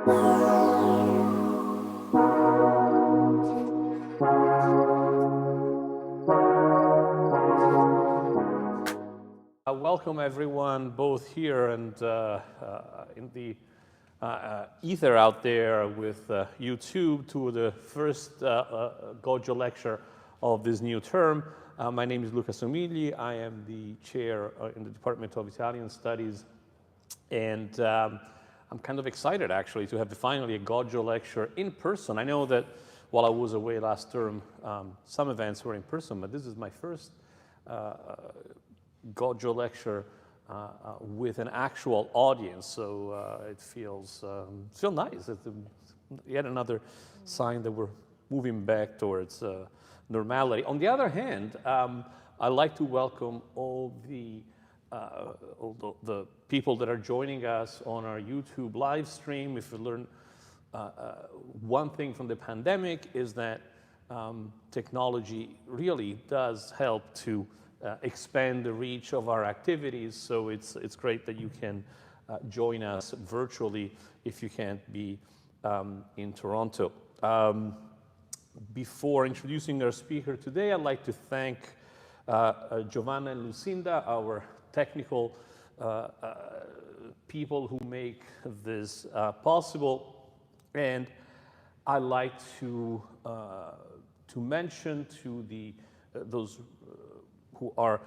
Welcome everyone, both here and in the ether out there with YouTube, to the first Goggio lecture of this new term. My name is Luca Somigli. I am the chair in the Department of Italian Studies, and I'm kind of excited actually to have finally a Goggio lecture in person. I know that while I was away last term, some events were in person, but this is my first Goggio lecture with an actual audience, so it feels nice. It's yet another sign that we're moving back towards normality. On the other hand, I'd like to welcome all the people that are joining us on our YouTube live stream. If we learn one thing from the pandemic is that technology really does help to expand the reach of our activities, so it's great that you can join us virtually if you can't be in Toronto. Before introducing our speaker today, I'd like to thank Giovanna and Lucinda, our technical people who make this possible, and I'd like to mention to those who are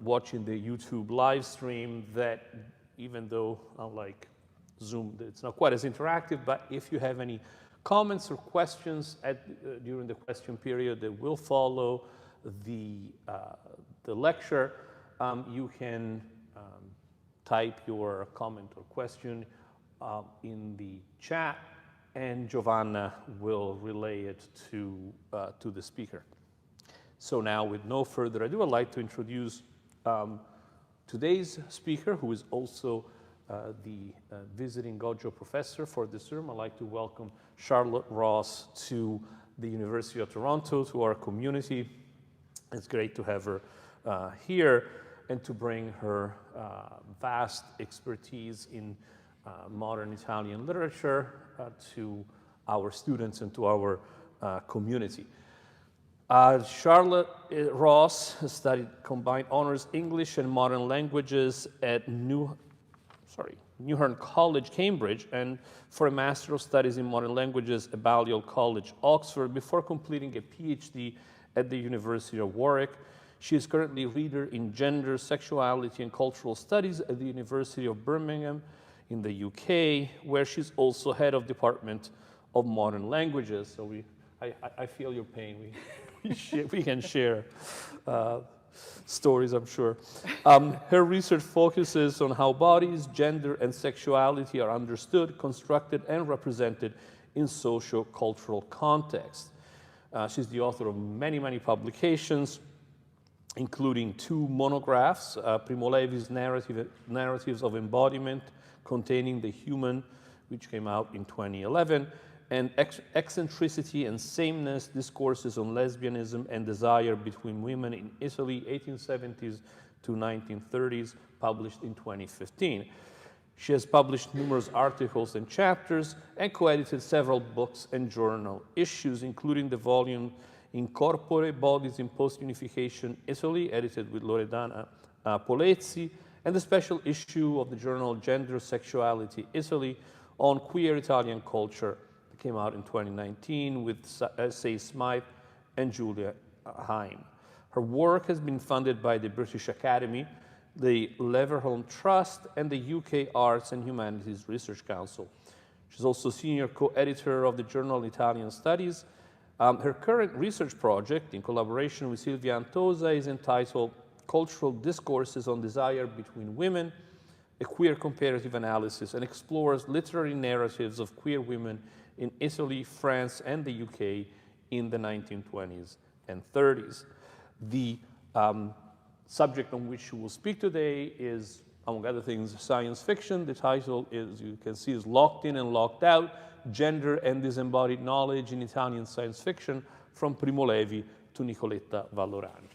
watching the YouTube live stream that even though, unlike Zoom, it's not quite as interactive, but if you have any comments or questions during the question period that will follow the lecture, you can type your comment or question in the chat, and Giovanna will relay it to the speaker. So now, with no further ado, I'd like to introduce today's speaker, who is also the visiting Goggio professor for this term. I'd like to welcome Charlotte Ross to the University of Toronto, to our community. It's great to have her here and to bring her vast expertise in modern Italian literature to our students and to our community. Charlotte Ross studied combined honors English and modern languages at Newhern College, Cambridge, and for a Master of Studies in Modern Languages at Balliol College, Oxford, before completing a PhD at the University of Warwick. She is currently reader in Gender, Sexuality and Cultural Studies at the University of Birmingham in the UK, where she's also head of Department of Modern Languages. So I feel your pain. We can share stories, I'm sure. Her research focuses on how bodies, gender, and sexuality are understood, constructed, and represented in socio-cultural contexts. She's the author of many, many publications, including 2 monographs, Primo Levi's Narratives of Embodiment, Containing the Human, which came out in 2011, and Eccentricity and Sameness, Discourses on Lesbianism and Desire Between Women in Italy, 1870s to 1930s, published in 2015. She has published numerous articles and chapters and co-edited several books and journal issues, including the volume In Corpore, Bodies in Post-Unification Italy, edited with Loredana Polezzi, and the special issue of the journal Gender, Sexuality, Italy, on queer Italian culture, that came out in 2019 with S.A. Smythe and Julia Heim. Her work has been funded by the British Academy, the Leverhulme Trust, and the UK Arts and Humanities Research Council. She's also senior co-editor of the journal Italian Studies. Her current research project, in collaboration with Silvia Antosa, is entitled Cultural Discourses on Desire Between Women, a Queer Comparative Analysis, and explores literary narratives of queer women in Italy, France, and the UK in the 1920s and 30s. The subject on which we will speak today is, among other things, science fiction. The title, is, you can see, is Locked In and Locked Out, Gender and Disembodied Knowledge in Italian Science Fiction, from Primo Levi to Nicoletta Vallorani.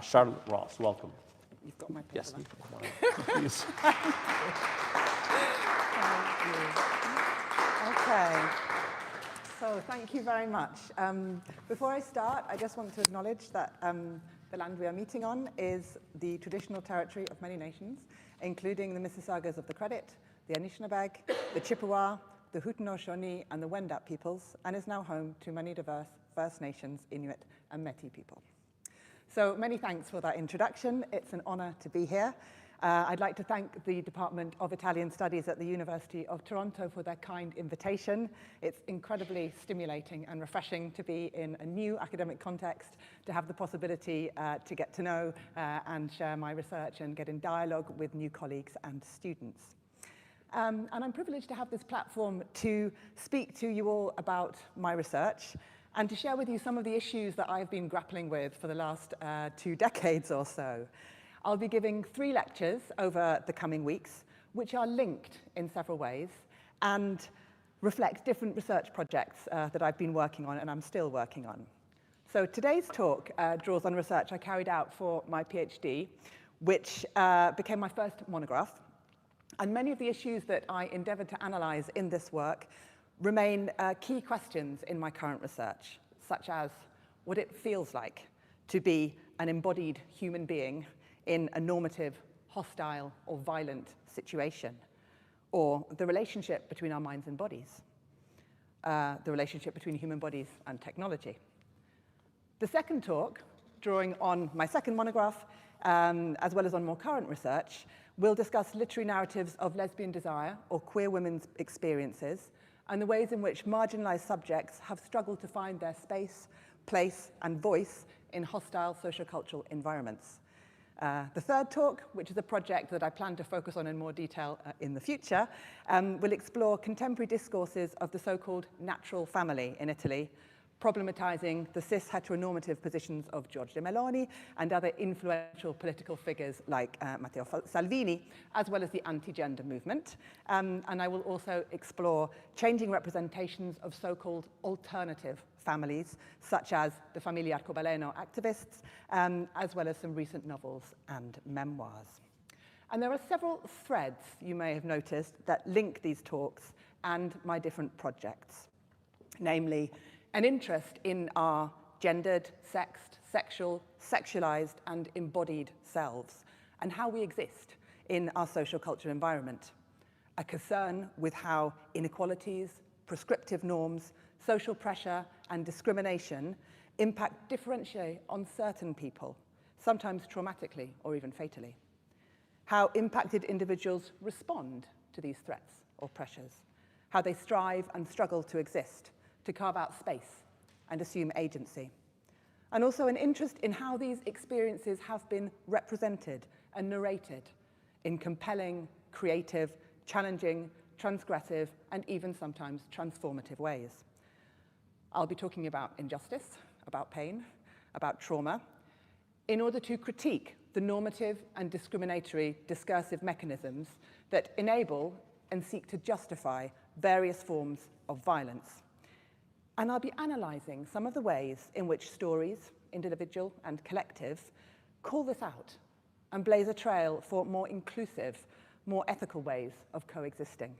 Charlotte Ross, welcome. You've got my paper. Yes, please. Thank you. Thank you very much. Before I start, I just want to acknowledge that the land we are meeting on is the traditional territory of many nations, including the Mississaugas of the Credit, the Anishinaabe, the Chippewa, the Haudenosaunee, and the Wendat peoples, and is now home to many diverse First Nations, Inuit, and Métis people. So many thanks for that introduction. It's an honor to be here. I'd like to thank the Department of Italian Studies at the University of Toronto for their kind invitation. It's incredibly stimulating and refreshing to be in a new academic context, to have the possibility to get to know and share my research and get in dialogue with new colleagues and students. And I'm privileged to have this platform to speak to you all about my research and to share with you some of the issues that I've been grappling with for the last 2 decades or so. I'll be giving 3 lectures over the coming weeks, which are linked in several ways and reflect different research projects that I've been working on and I'm still working on. So today's talk draws on research I carried out for my PhD, which became my first monograph. And many of the issues that I endeavored to analyze in this work remain key questions in my current research, such as what it feels like to be an embodied human being in a normative, hostile, or violent situation, or the relationship between our minds and bodies, the relationship between human bodies and technology. The second talk, drawing on my second monograph, as well as on more current research, will discuss literary narratives of lesbian desire or queer women's experiences and the ways in which marginalized subjects have struggled to find their space, place, and voice in hostile sociocultural environments. The third talk, which is a project that I plan to focus on in more detail in the future, will explore contemporary discourses of the so-called natural family in Italy, problematizing the cis-heteronormative positions of Giorgia Meloni and other influential political figures like Matteo Salvini, as well as the anti-gender movement. And I will also explore changing representations of so-called alternative families, such as the Famiglia Arcobaleno activists, as well as some recent novels and memoirs. And there are several threads, you may have noticed, that link these talks and my different projects, namely an interest in our gendered, sexed, sexual, sexualized, and embodied selves, and how we exist in our social cultural environment, a concern with how inequalities, prescriptive norms, social pressure, and discrimination impact differentially on certain people, sometimes traumatically or even fatally. How impacted individuals respond to these threats or pressures, how they strive and struggle to exist, to carve out space and assume agency. And also an interest in how these experiences have been represented and narrated in compelling, creative, challenging, transgressive, and even sometimes transformative ways. I'll be talking about injustice, about pain, about trauma, in order to critique the normative and discriminatory discursive mechanisms that enable and seek to justify various forms of violence. And I'll be analyzing some of the ways in which stories, individual and collective, call this out and blaze a trail for more inclusive, more ethical ways of coexisting.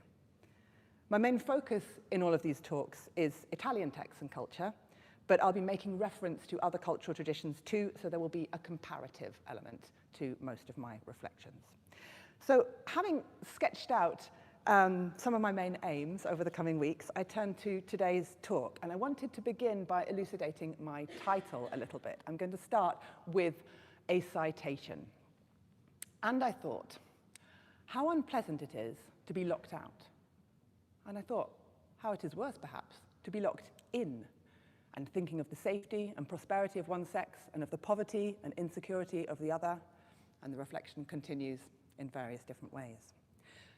My main focus in all of these talks is Italian texts and culture, but I'll be making reference to other cultural traditions too, so there will be a comparative element to most of my reflections. So having sketched out some of my main aims over the coming weeks, I turn to today's talk, and I wanted to begin by elucidating my title a little bit. I'm going to start with a citation. And I thought, how unpleasant it is to be locked out. And I thought, how it is worse, perhaps, to be locked in, and thinking of the safety and prosperity of one sex and of the poverty and insecurity of the other, and the reflection continues in various different ways.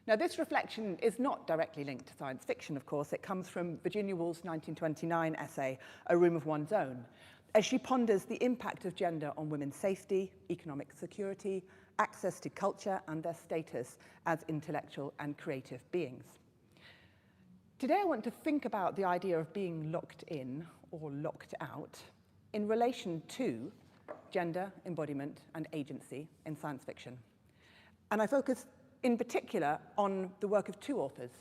Now, this reflection is not directly linked to science fiction, of course. It comes from Virginia Woolf's 1929 essay, A Room of One's Own, as she ponders the impact of gender on women's safety, economic security, access to culture, and their status as intellectual and creative beings. Today, I want to think about the idea of being locked in or locked out in relation to gender, embodiment, and agency in science fiction. And I focus in particular on the work of 2 authors,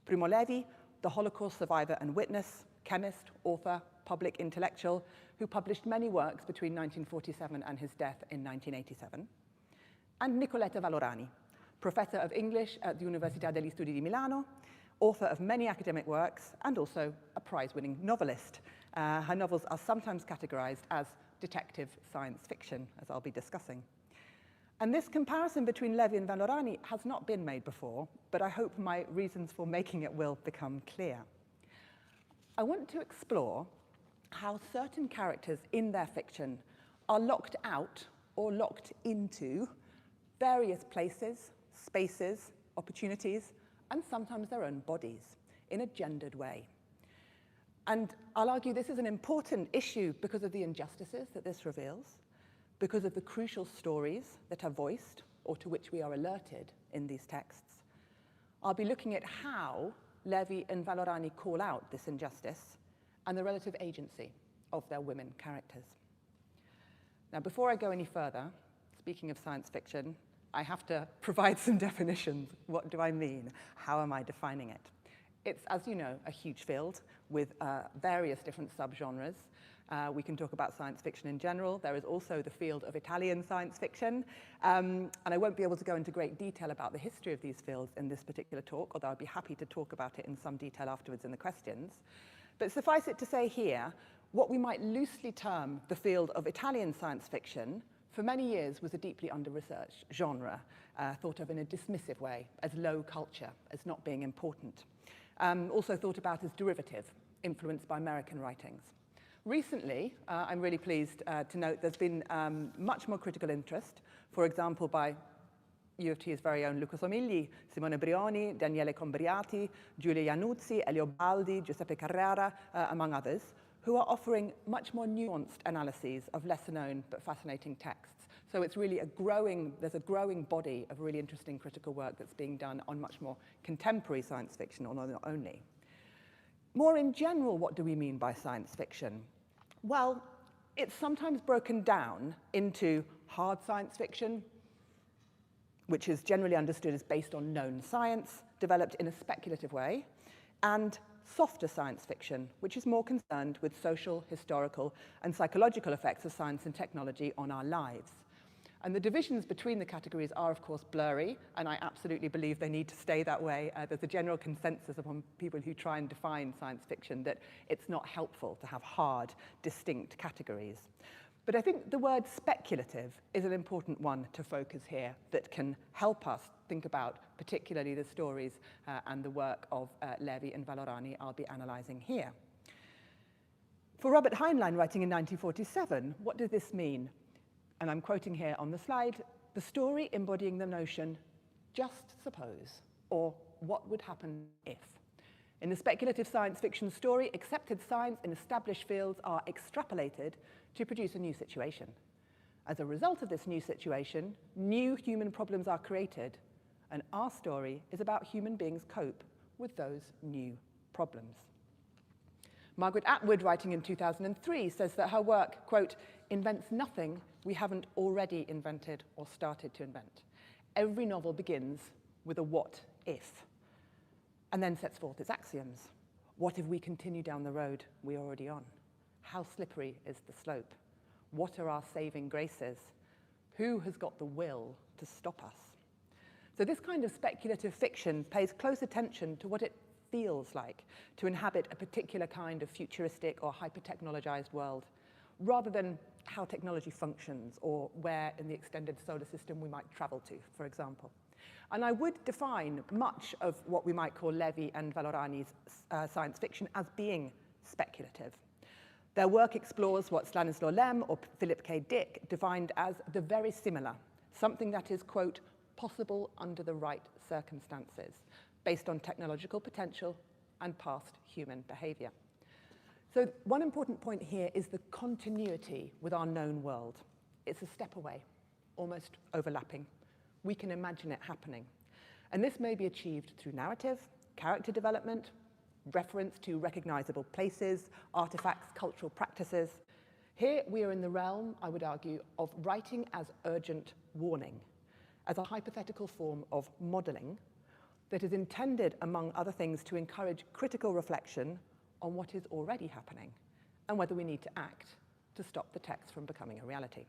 Primo Levi, the Holocaust survivor and witness, chemist, author, public intellectual, who published many works between 1947 and his death in 1987. And Nicoletta Vallorani, professor of English at the Università degli Studi di Milano, author of many academic works, and also a prize-winning novelist. Her novels are sometimes categorized as detective science fiction, as I'll be discussing. And this comparison between Levi and Vallorani has not been made before, but I hope my reasons for making it will become clear. I want to explore how certain characters in their fiction are locked out or locked into various places, spaces, opportunities, and sometimes their own bodies in a gendered way. And I'll argue this is an important issue because of the injustices that this reveals, because of the crucial stories that are voiced or to which we are alerted in these texts. I'll be looking at how Levi and Vallorani call out this injustice and the relative agency of their women characters. Now, before I go any further, speaking of science fiction, I have to provide some definitions. What do I mean? How am I defining it? It's, as you know, a huge field with various different subgenres. We can talk about science fiction in general. There is also the field of Italian science fiction. And I won't be able to go into great detail about the history of these fields in this particular talk, although I'd be happy to talk about it in some detail afterwards in the questions. But suffice it to say here, what we might loosely term the field of Italian science fiction for many years was a deeply under-researched genre, thought of in a dismissive way, as low culture, as not being important. Also thought about as derivative, influenced by American writings. Recently, I'm really pleased to note there's been much more critical interest, for example, by U of T's very own Luca Somigli, Simone Brioni, Daniele Combriati, Giulia Iannuzzi, Elio Baldi, Giuseppe Carrera, among others, who are offering much more nuanced analyses of lesser-known but fascinating texts. So it's really there's a growing body of really interesting critical work that's being done on much more contemporary science fiction, or not only. More in general, what do we mean by science fiction? Well, it's sometimes broken down into hard science fiction, which is generally understood as based on known science, developed in a speculative way, and softer science fiction, which is more concerned with social, historical, and psychological effects of science and technology on our lives. And the divisions between the categories are, of course, blurry, and I absolutely believe they need to stay that way. There's a general consensus among people who try and define science fiction that it's not helpful to have hard, distinct categories. But I think the word speculative is an important one to focus here that can help us think about particularly the stories and the work of Levi and Vallorani I'll be analyzing here. For Robert Heinlein, writing in 1947, what does this mean? And I'm quoting here on the slide, the story embodying the notion, just suppose, or what would happen if. In the speculative science fiction story, accepted science in established fields are extrapolated to produce a new situation. As a result of this new situation, new human problems are created, and our story is about human beings cope with those new problems. Margaret Atwood, writing in 2003, says that her work, quote, invents nothing we haven't already invented or started to invent. Every novel begins with a what if, and then sets forth its axioms. What if we continue down the road we're already on? How slippery is the slope? What are our saving graces? Who has got the will to stop us? So this kind of speculative fiction pays close attention to what it feels like to inhabit a particular kind of futuristic or hyper-technologized world, rather than how technology functions or where in the extended solar system we might travel to, for example. And I would define much of what we might call Levi and Vallorani's science fiction as being speculative. Their work explores what Stanislaw Lem or Philip K. Dick defined as the very similar, something that is, quote, possible under the right circumstances, based on technological potential and past human behavior. So one important point here is the continuity with our known world. It's a step away, almost overlapping. We can imagine it happening. And this may be achieved through narrative, character development, reference to recognizable places, artifacts, cultural practices. Here we are in the realm, I would argue, of writing as urgent warning, as a hypothetical form of modeling that is intended, among other things, to encourage critical reflection on what is already happening and whether we need to act to stop the text from becoming a reality.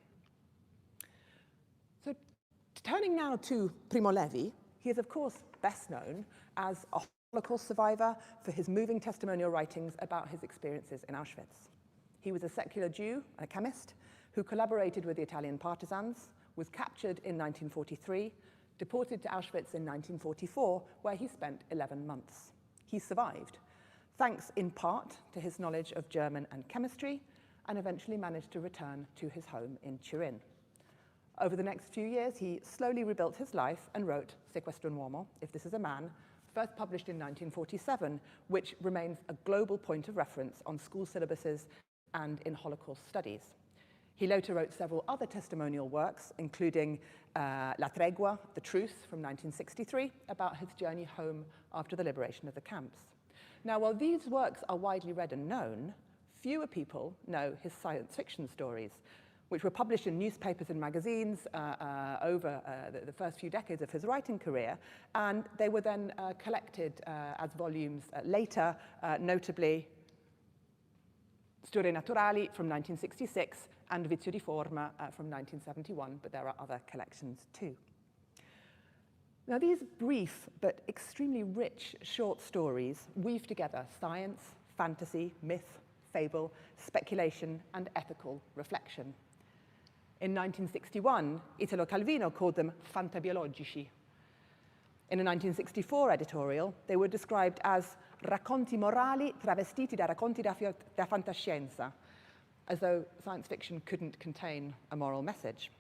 So turning now to Primo Levi, he is of course best known as a Holocaust survivor for his moving testimonial writings about his experiences in Auschwitz. He was a secular Jew and a chemist who collaborated with the Italian partisans, was captured in 1943, deported to Auschwitz in 1944, where he spent 11 months. He survived, thanks in part to his knowledge of German and chemistry, and eventually managed to return to his home in Turin. Over the next few years, he slowly rebuilt his life and wrote Se questo è un uomo, If This Is a Man, first published in 1947, which remains a global point of reference on school syllabuses and in Holocaust studies. He later wrote several other testimonial works, including La Tregua, The Truth, from 1963, about his journey home after the liberation of the camps. Now, while these works are widely read and known, fewer people know his science fiction stories, which were published in newspapers and magazines over the first few decades of his writing career, and they were then collected as volumes later, notably Storie Naturali from 1966 and Vizio di Forma from 1971, but there are other collections too. Now, these brief but extremely rich short stories weave together science, fantasy, myth, fable, speculation, and ethical reflection. In 1961, Italo Calvino called them fantabiologici. In a 1964 editorial, they were described as racconti morali travestiti da racconti da fantascienza, as though science fiction couldn't contain a moral message.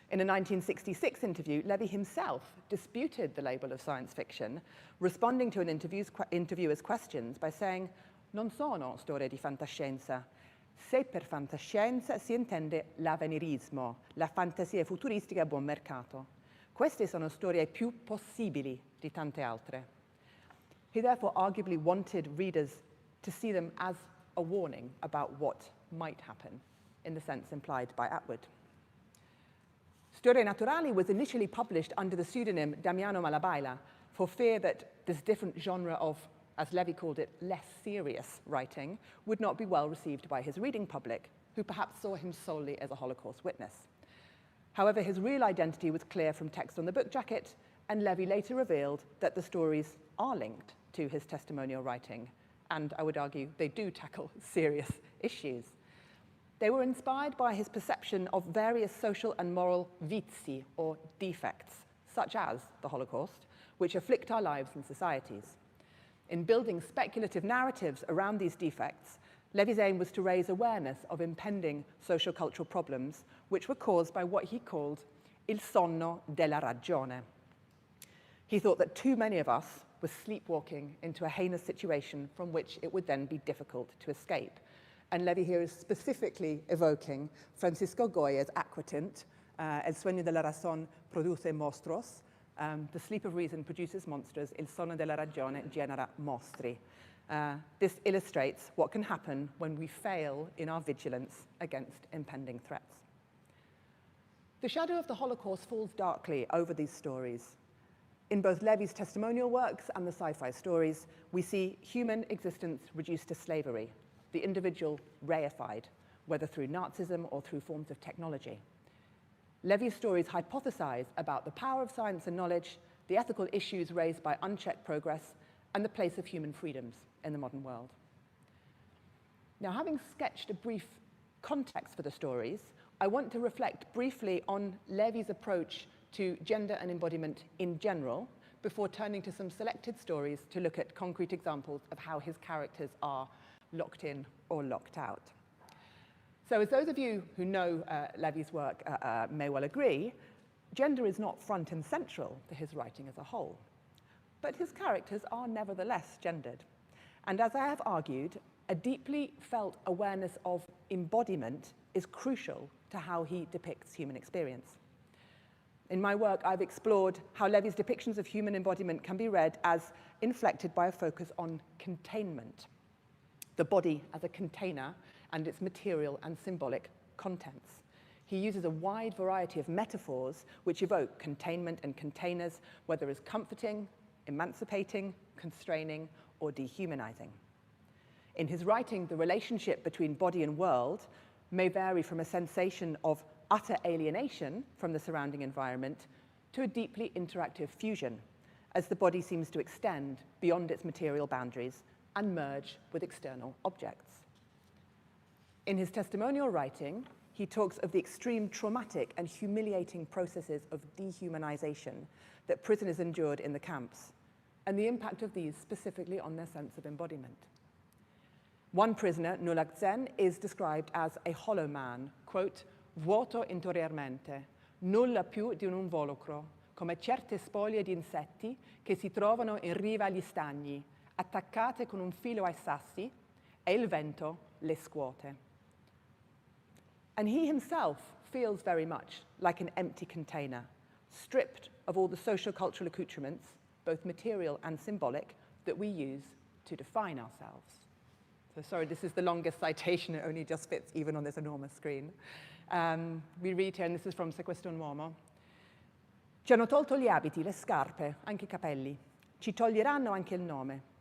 In a 1966 interview, Levi himself disputed the label of science fiction, responding to an interviewer's questions by saying, "Non sono storie di fantascienza. Se per fantascienza si intende l'avvenirismo, la fantasia futuristica a buon mercato. Queste sono storie più possibili di tante altre." He therefore arguably wanted readers to see them as a warning about what might happen, in the sense implied by Atwood. Storie Naturali was initially published under the pseudonym Damiano Malabaila for fear that this different genre of, as Levi called it, less serious writing would not be well received by his reading public, who perhaps saw him solely as a Holocaust witness. However, his real identity was clear from text on the book jacket, and Levi later revealed that the stories are linked to his testimonial writing, and I would argue they do tackle serious issues. They were inspired by his perception of various social and moral vizi, or defects, such as the Holocaust, which afflict our lives and societies. In building speculative narratives around these defects, Levi's aim was to raise awareness of impending social-cultural problems, which were caused by what he called il sonno della ragione. He thought that too many of us were sleepwalking into a heinous situation from which it would then be difficult to escape. And Levi here is specifically evoking Francisco Goya's aquatint, El sueño de la razón produce monstruos, the sleep of reason produces monsters, il sonno della ragione genera mostri. This illustrates what can happen when we fail in our vigilance against impending threats. The shadow of the Holocaust falls darkly over these stories. In both Levi's testimonial works and the sci-fi stories, we see human existence reduced to slavery, the individual reified, whether through Nazism or through forms of technology. Levi's stories hypothesize about the power of science and knowledge, the ethical issues raised by unchecked progress, and the place of human freedoms in the modern world. Now, having sketched a brief context for the stories, I want to reflect briefly on Levi's approach to gender and embodiment in general, before turning to some selected stories to look at concrete examples of how his characters are locked in or locked out. So as those of you who know Levi's work may well agree, gender is not front and central to his writing as a whole. But his characters are nevertheless gendered. And as I have argued, a deeply felt awareness of embodiment is crucial to how he depicts human experience. In my work, I've explored how Levi's depictions of human embodiment can be read as inflected by a focus on containment, the body as a container and its material and symbolic contents. He uses a wide variety of metaphors which evoke containment and containers, whether as comforting, emancipating, constraining, or dehumanizing. In his writing, the relationship between body and world may vary from a sensation of utter alienation from the surrounding environment to a deeply interactive fusion, as the body seems to extend beyond its material boundaries and merge with external objects. In his testimonial writing, he talks of the extreme traumatic and humiliating processes of dehumanization that prisoners endured in the camps, and the impact of these specifically on their sense of embodiment. One prisoner, Nulak Zen, is described as a hollow man, quote, vuoto interiormente, nulla più di un involucro, come certe spoglie di insetti che si trovano in riva agli stagni, attaccate con un filo ai sassi, e il vento le scuote. And he himself feels very much like an empty container, stripped of all the social-cultural accoutrements, both material and symbolic, that we use to define ourselves. So sorry, this is the longest citation. It only just fits even on this enormous screen. We read here, and this is from Se questo è un uomo. Ci hanno tolto gli abiti, le scarpe, anche i capelli. Ci toglieranno anche il nome.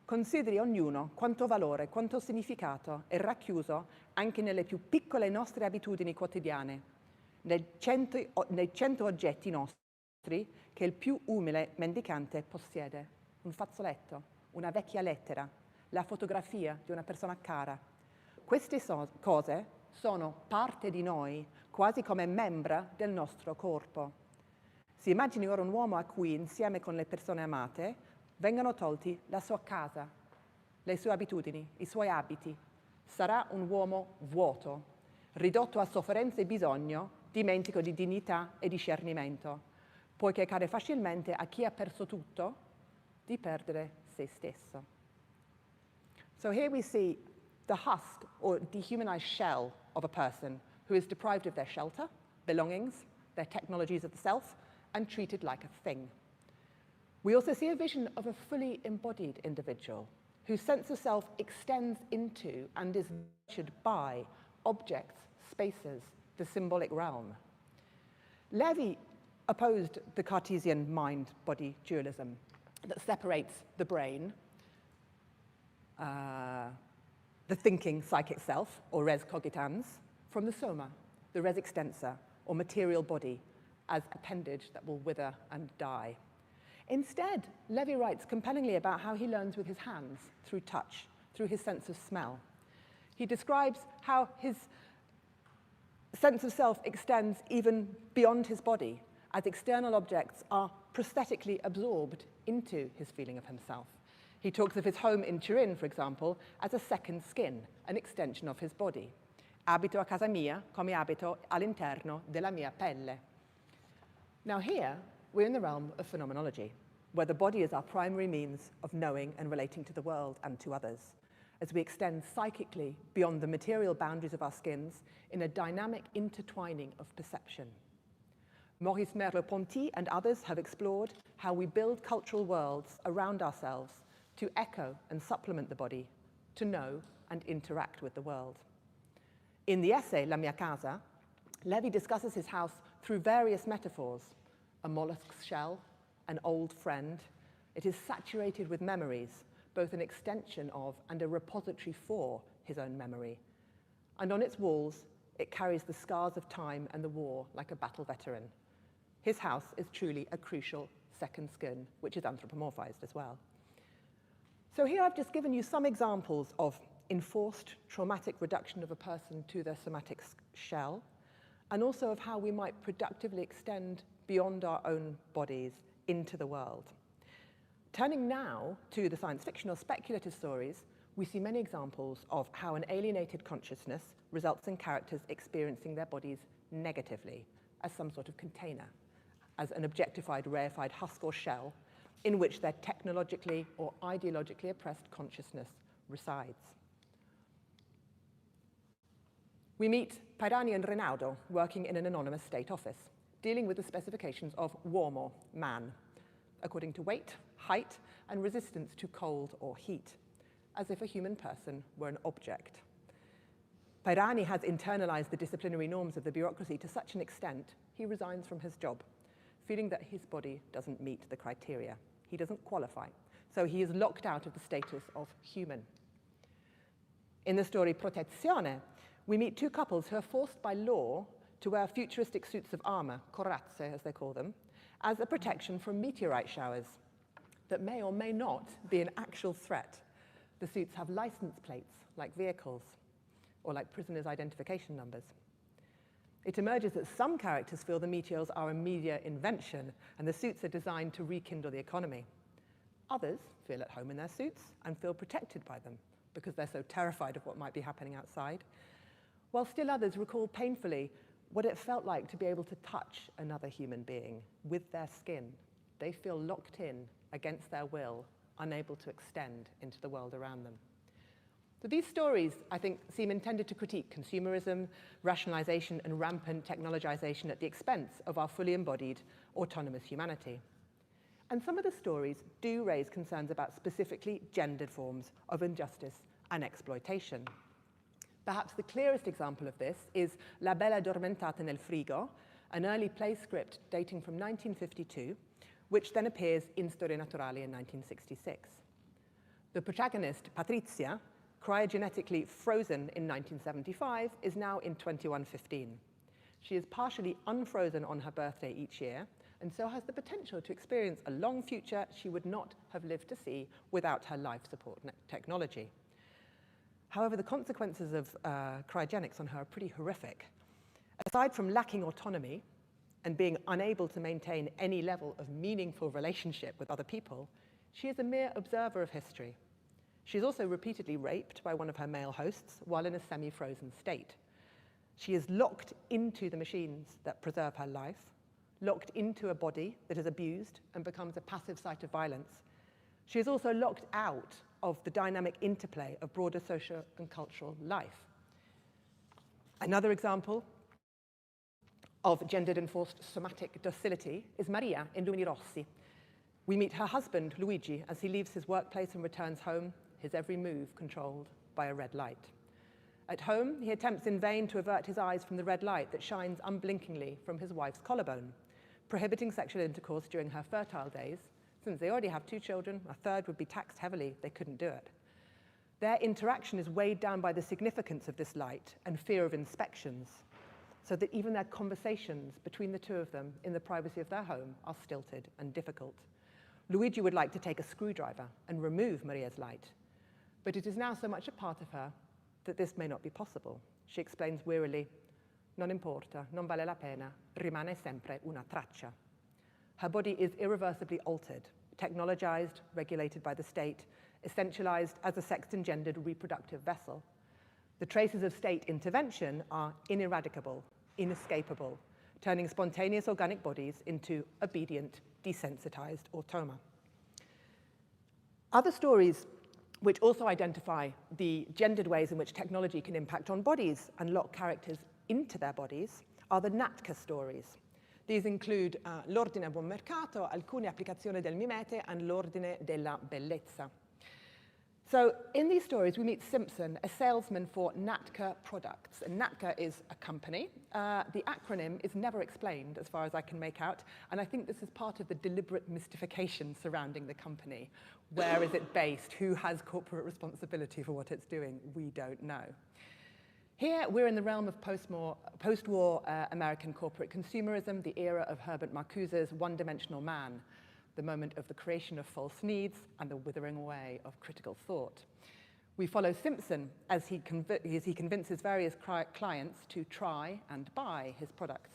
Consideri ognuno quanto valore, quanto significato è racchiuso anche nelle più piccole nostre abitudini quotidiane, nei 100 oggetti nostri che il più umile mendicante possiede. Un fazzoletto, una vecchia lettera, la fotografia di una persona cara. Queste cose sono parte di noi, quasi come membra del nostro corpo. Si immagini ora un uomo a cui, insieme con le persone amate, vengono tolti la sua casa, le sue abitudini, i suoi abiti. Sarà un uomo vuoto, ridotto a sofferenza e bisogno, dimentico di dignità e discernimento, poiché cade facilmente a chi ha perso tutto di perdere se stesso. So here we see the husk or dehumanized shell of a person who is deprived of their shelter, belongings, their technologies of the self, and treated like a thing. We also see a vision of a fully embodied individual whose sense of self extends into and is nurtured by objects, spaces, the symbolic realm. Levi opposed the Cartesian mind-body dualism that separates the brain, the thinking psychic self, or res cogitans, from the soma, the res extensa, or material body, as appendage that will wither and die. Instead, Levi writes compellingly about how he learns with his hands, through touch, through his sense of smell. He describes how his sense of self extends even beyond his body, as external objects are prosthetically absorbed into his feeling of himself. He talks of his home in Turin, for example, as a second skin, an extension of his body. Abito a casa mia come abito all'interno della mia pelle. Now here, we're in the realm of phenomenology, where the body is our primary means of knowing and relating to the world and to others, as we extend psychically beyond the material boundaries of our skins in a dynamic intertwining of perception. Maurice Merleau-Ponty and others have explored how we build cultural worlds around ourselves to echo and supplement the body, to know and interact with the world. In the essay La mia casa, Levi discusses his house through various metaphors: a mollusk's shell, an old friend. It is saturated with memories, both an extension of and a repository for his own memory. And on its walls, it carries the scars of time and the war like a battle veteran. His house is truly a crucial second skin, which is anthropomorphized as well. So here I've just given you some examples of enforced traumatic reduction of a person to their somatic shell, and also of how we might productively extend beyond our own bodies into the world. Turning now to the science fiction or speculative stories, we see many examples of how an alienated consciousness results in characters experiencing their bodies negatively, as some sort of container, as an objectified, reified husk or shell in which their technologically or ideologically oppressed consciousness resides. We meet Pairani and Rinaldo working in an anonymous state office, dealing with the specifications of uomo, man, according to weight, height, and resistance to cold or heat, as if a human person were an object. Pairani has internalized the disciplinary norms of the bureaucracy to such an extent, he resigns from his job, feeling that his body doesn't meet the criteria. He doesn't qualify, so he is locked out of the status of human. In the story Protezione, we meet two couples who are forced by law to wear futuristic suits of armor, corazze as they call them, as a protection from meteorite showers that may or may not be an actual threat. The suits have license plates, like vehicles, or like prisoners' identification numbers. It emerges that some characters feel the meteors are a media invention, and the suits are designed to rekindle the economy. Others feel at home in their suits and feel protected by them because they're so terrified of what might be happening outside, while still others recall painfully what it felt like to be able to touch another human being with their skin. They feel locked in against their will, unable to extend into the world around them. So these stories, I think, seem intended to critique consumerism, rationalization, and rampant technologization at the expense of our fully embodied, autonomous humanity. And some of the stories do raise concerns about specifically gendered forms of injustice and exploitation. Perhaps the clearest example of this is La Bella Addormentata nel Frigo, an early play script dating from 1952, which then appears in Storie Naturali in 1966. The protagonist, Patrizia, cryogenetically frozen in 1975, is now in 2115. She is partially unfrozen on her birthday each year, and so has the potential to experience a long future she would not have lived to see without her life support technology. However, the consequences of cryogenics on her are pretty horrific. Aside from lacking autonomy and being unable to maintain any level of meaningful relationship with other people, she is a mere observer of history. She is also repeatedly raped by one of her male hosts while in a semi-frozen state. She is locked into the machines that preserve her life, locked into a body that is abused and becomes a passive site of violence. She is also locked out of the dynamic interplay of broader social and cultural life. Another example of gendered enforced somatic docility is Maria in Lumini Rossi. We meet her husband, Luigi, as he leaves his workplace and returns home, his every move controlled by a red light. At home, he attempts in vain to avert his eyes from the red light that shines unblinkingly from his wife's collarbone, prohibiting sexual intercourse during her fertile days. Since they already have 2 children, a third would be taxed heavily if they couldn't do it. Their interaction is weighed down by the significance of this light and fear of inspections, so that even their conversations between the two of them in the privacy of their home are stilted and difficult. Luigi would like to take a screwdriver and remove Maria's light, but it is now so much a part of her that this may not be possible. She explains wearily, "Non importa, non vale la pena, rimane sempre una traccia." Her body is irreversibly altered, technologized, regulated by the state, essentialized as a sex-engendered reproductive vessel. The traces of state intervention are ineradicable, inescapable, turning spontaneous organic bodies into obedient, desensitized automa. Other stories which also identify the gendered ways in which technology can impact on bodies and lock characters into their bodies are the Natka stories. These include L'Ordine a Buon Mercato, alcune applicazioni del mimete, and L'Ordine della Bellezza. So in these stories, we meet Simpson, a salesman for Natka products. And Natka is a company. The acronym is never explained, as far as I can make out. And I think this is part of the deliberate mystification surrounding the company. Where is it based? Who has corporate responsibility for what it's doing? We don't know. Here, we're in the realm of post-war American corporate consumerism, the era of Herbert Marcuse's one-dimensional man, the moment of the creation of false needs and the withering away of critical thought. We follow Simpson as he convinces various clients to try and buy his products.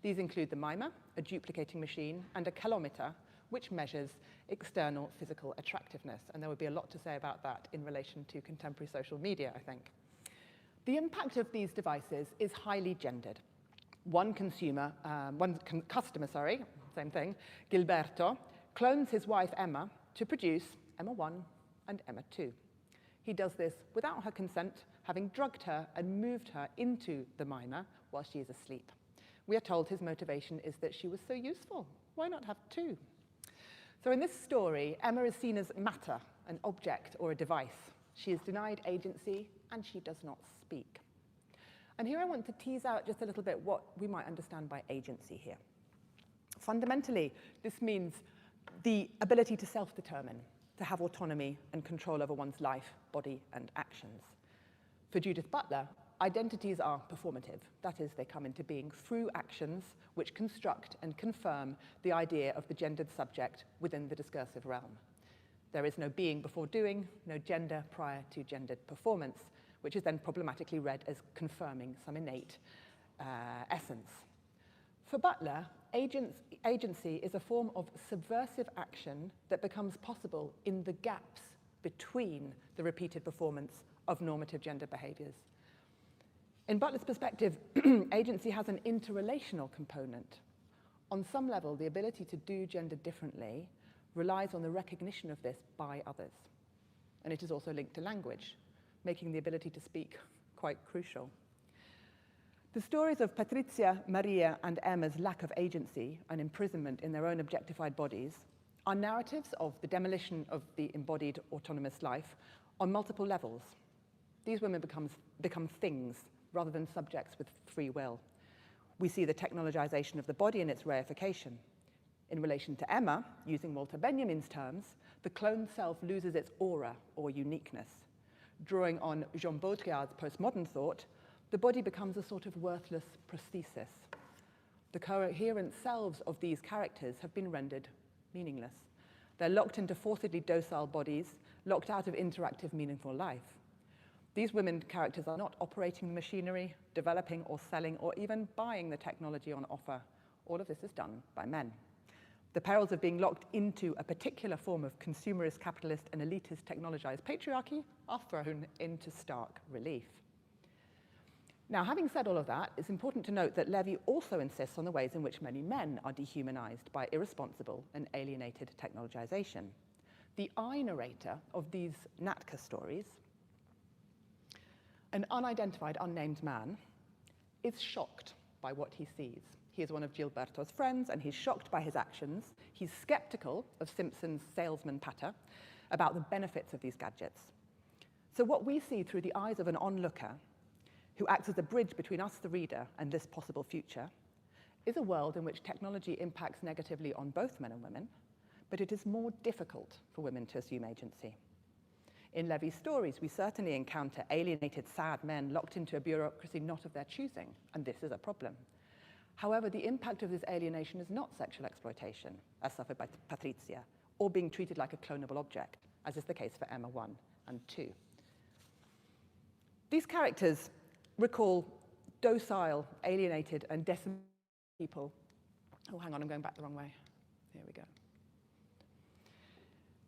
These include the mimer, a duplicating machine, and a calometer, which measures external physical attractiveness. And there would be a lot to say about that in relation to contemporary social media, I think. The impact of these devices is highly gendered. One customer, same thing, Gilberto, clones his wife Emma to produce Emma 1 and Emma 2. He does this without her consent, having drugged her and moved her into the mimer while she is asleep. We are told his motivation is that she was so useful. Why not have 2? So in this story, Emma is seen as matter, an object or a device. She is denied agency and she does not speak. And here I want to tease out just a little bit what we might understand by agency here. Fundamentally, this means the ability to self-determine, to have autonomy and control over one's life, body, and actions. For Judith Butler, identities are performative. That is, they come into being through actions which construct and confirm the idea of the gendered subject within the discursive realm. There is no being before doing, no gender prior to gendered performance, which is then problematically read as confirming some innate essence. For Butler, agency is a form of subversive action that becomes possible in the gaps between the repeated performance of normative gender behaviors. In Butler's perspective, agency has an interrelational component. On some level, the ability to do gender differently relies on the recognition of this by others. And it is also linked to language, making the ability to speak quite crucial. The stories of Patrizia, Maria, and Emma's lack of agency and imprisonment in their own objectified bodies are narratives of the demolition of the embodied autonomous life on multiple levels. These women become things rather than subjects with free will. We see the technologisation of the body and its reification. In relation to Emma, using Walter Benjamin's terms, the cloned self loses its aura or uniqueness. Drawing on Jean Baudrillard's postmodern thought, the body becomes a sort of worthless prosthesis. The coherent selves of these characters have been rendered meaningless. They're locked into forcedly docile bodies, locked out of interactive, meaningful life. These women characters are not operating the machinery, developing or selling, or even buying the technology on offer. All of this is done by men. The perils of being locked into a particular form of consumerist, capitalist, and elitist technologized patriarchy are thrown into stark relief. Now, having said all of that, it's important to note that Levi also insists on the ways in which many men are dehumanized by irresponsible and alienated technologization. The I narrator of these Natka stories, an unidentified, unnamed man, is shocked by what he sees. He is one of Gilberto's friends, and he's shocked by his actions. He's skeptical of Simpson's salesman patter about the benefits of these gadgets. So what we see through the eyes of an onlooker, who acts as a bridge between us, the reader, and this possible future, is a world in which technology impacts negatively on both men and women, but it is more difficult for women to assume agency. In Levi's stories, we certainly encounter alienated, sad men locked into a bureaucracy not of their choosing, and this is a problem. However, the impact of this alienation is not sexual exploitation, as suffered by Patrizia, or being treated like a clonable object, as is the case for Emma 1 and 2. These characters recall docile, alienated, and decimated people. Oh, hang on, I'm going back the wrong way. Here we go.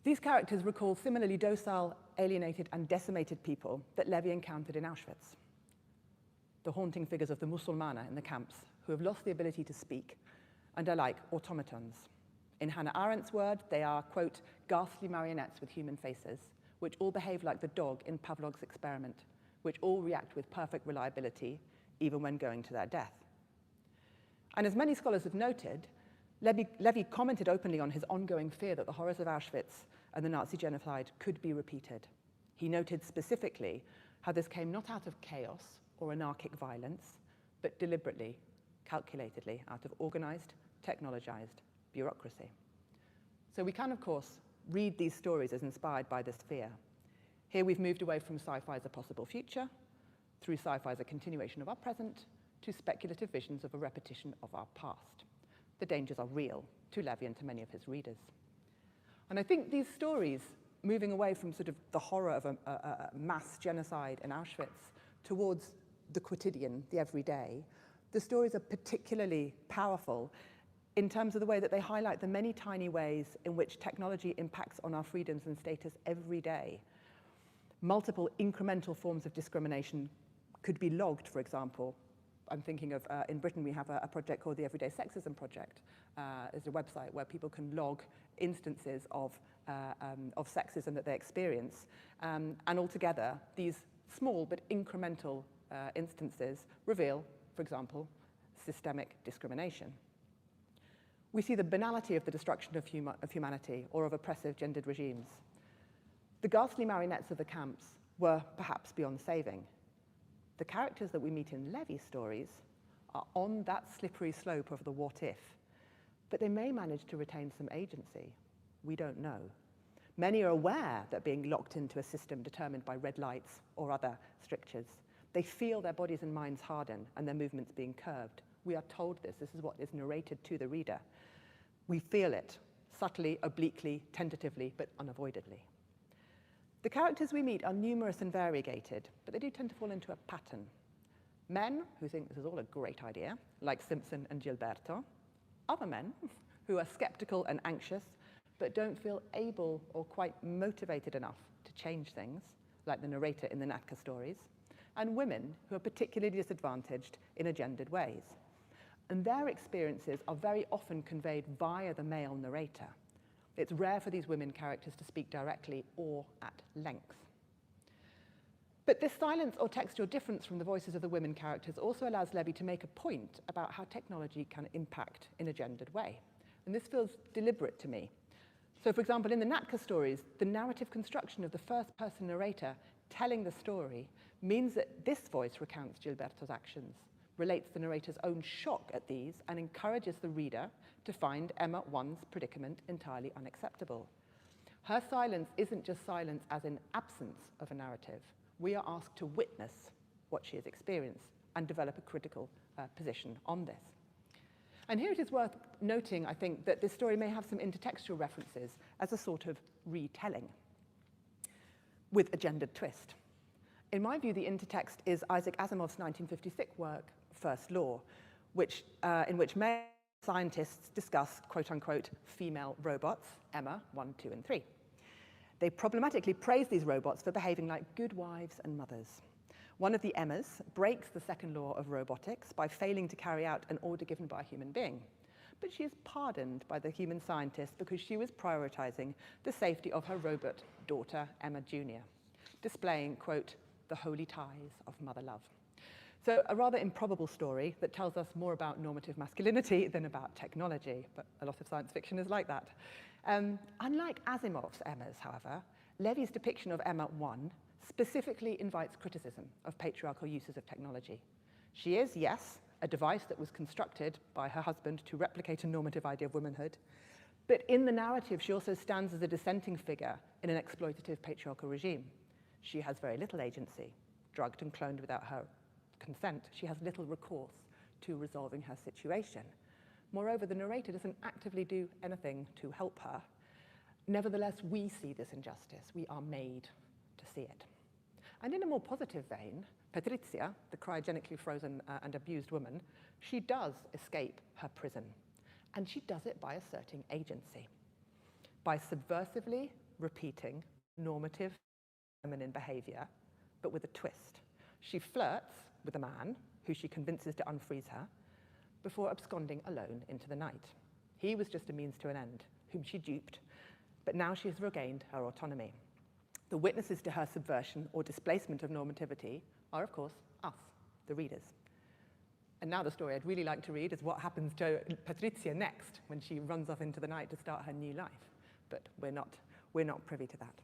These characters recall similarly docile, alienated, and decimated people that Levi encountered in Auschwitz. The haunting figures of the Musulmana in the camps who have lost the ability to speak and are like automatons. In Hannah Arendt's word, they are, quote, ghastly marionettes with human faces, which all behave like the dog in Pavlov's experiment, which all react with perfect reliability, even when going to their death. And as many scholars have noted, Levi commented openly on his ongoing fear that the horrors of Auschwitz and the Nazi genocide could be repeated. He noted specifically how this came not out of chaos or anarchic violence, but deliberately, calculatedly, out of organized, technologized bureaucracy. So we can, of course, read these stories as inspired by this fear. Here we've moved away from sci-fi as a possible future, through sci-fi as a continuation of our present, to speculative visions of a repetition of our past. The dangers are real to Levi and to many of his readers. And I think these stories, moving away from sort of the horror of a mass genocide in Auschwitz towards the quotidian, the everyday, the stories are particularly powerful in terms of the way that they highlight the many tiny ways in which technology impacts on our freedoms and status every day. Multiple incremental forms of discrimination could be logged, for example. I'm thinking of, in Britain, we have a project called the Everyday Sexism Project. It's a website where people can log instances of sexism that they experience. And altogether, these small but incremental instances reveal, for example, systemic discrimination. We see the banality of the destruction of humanity or of oppressive gendered regimes. The ghastly marionettes of the camps were perhaps beyond saving. The characters that we meet in Levi's stories are on that slippery slope of the what if, but they may manage to retain some agency. We don't know. Many are aware that being locked into a system determined by red lights or other strictures. They feel their bodies and minds harden and their movements being curbed. We are told this. This is what is narrated to the reader. We feel it, subtly, obliquely, tentatively, but unavoidably. The characters we meet are numerous and variegated, but they do tend to fall into a pattern. Men who think this is all a great idea, like Simpson and Gilberto. Other men who are skeptical and anxious, but don't feel able or quite motivated enough to change things, like the narrator in the Natka stories. And women who are particularly disadvantaged in agendered ways. And their experiences are very often conveyed via the male narrator. It's rare for these women characters to speak directly or at length. But this silence or textual difference from the voices of the women characters also allows Levi to make a point about how technology can impact in a gendered way. And this feels deliberate to me. So, for example, in the Natka stories, the narrative construction of the first-person narrator telling the story means that this voice recounts Gilberto's actions, relates the narrator's own shock at these, and encourages the reader to find Emma 1's predicament entirely unacceptable. Her silence isn't just silence as in absence of a narrative. We are asked to witness what she has experienced and develop a critical position on this. And here it is worth noting, I think, that this story may have some intertextual references as a sort of retelling with a gendered twist. In my view, the intertext is Isaac Asimov's 1956 work, First Law, in which male scientists discuss, quote-unquote, female robots, Emma 1, 2, and 3. They problematically praise these robots for behaving like good wives and mothers. One of the Emmas breaks the second law of robotics by failing to carry out an order given by a human being. But she is pardoned by the human scientist because she was prioritizing the safety of her robot daughter, Emma Jr., displaying, quote, the holy ties of mother love. So a rather improbable story that tells us more about normative masculinity than about technology, but a lot of science fiction is like that. Unlike Asimov's Emmas, however, Levi's depiction of Emma 1 specifically invites criticism of patriarchal uses of technology. She is, yes, a device that was constructed by her husband to replicate a normative idea of womanhood, but in the narrative, she also stands as a dissenting figure in an exploitative patriarchal regime. She has very little agency. Drugged and cloned without her consent, she has little recourse to resolving her situation. Moreover, the narrator doesn't actively do anything to help her. Nevertheless, we see this injustice. We are made to see it. And in a more positive vein, Patrizia, the cryogenically frozen and abused woman, she does escape her prison. And she does it by asserting agency, by subversively repeating normative feminine behavior, but with a twist. She flirts with a man who she convinces to unfreeze her before absconding alone into the night. He was just a means to an end, whom she duped, but now she has regained her autonomy. The witnesses to her subversion or displacement of normativity are, of course, us, the readers. And now the story I'd really like to read is what happens to Patrizia next when she runs off into the night to start her new life. But we're not privy to that.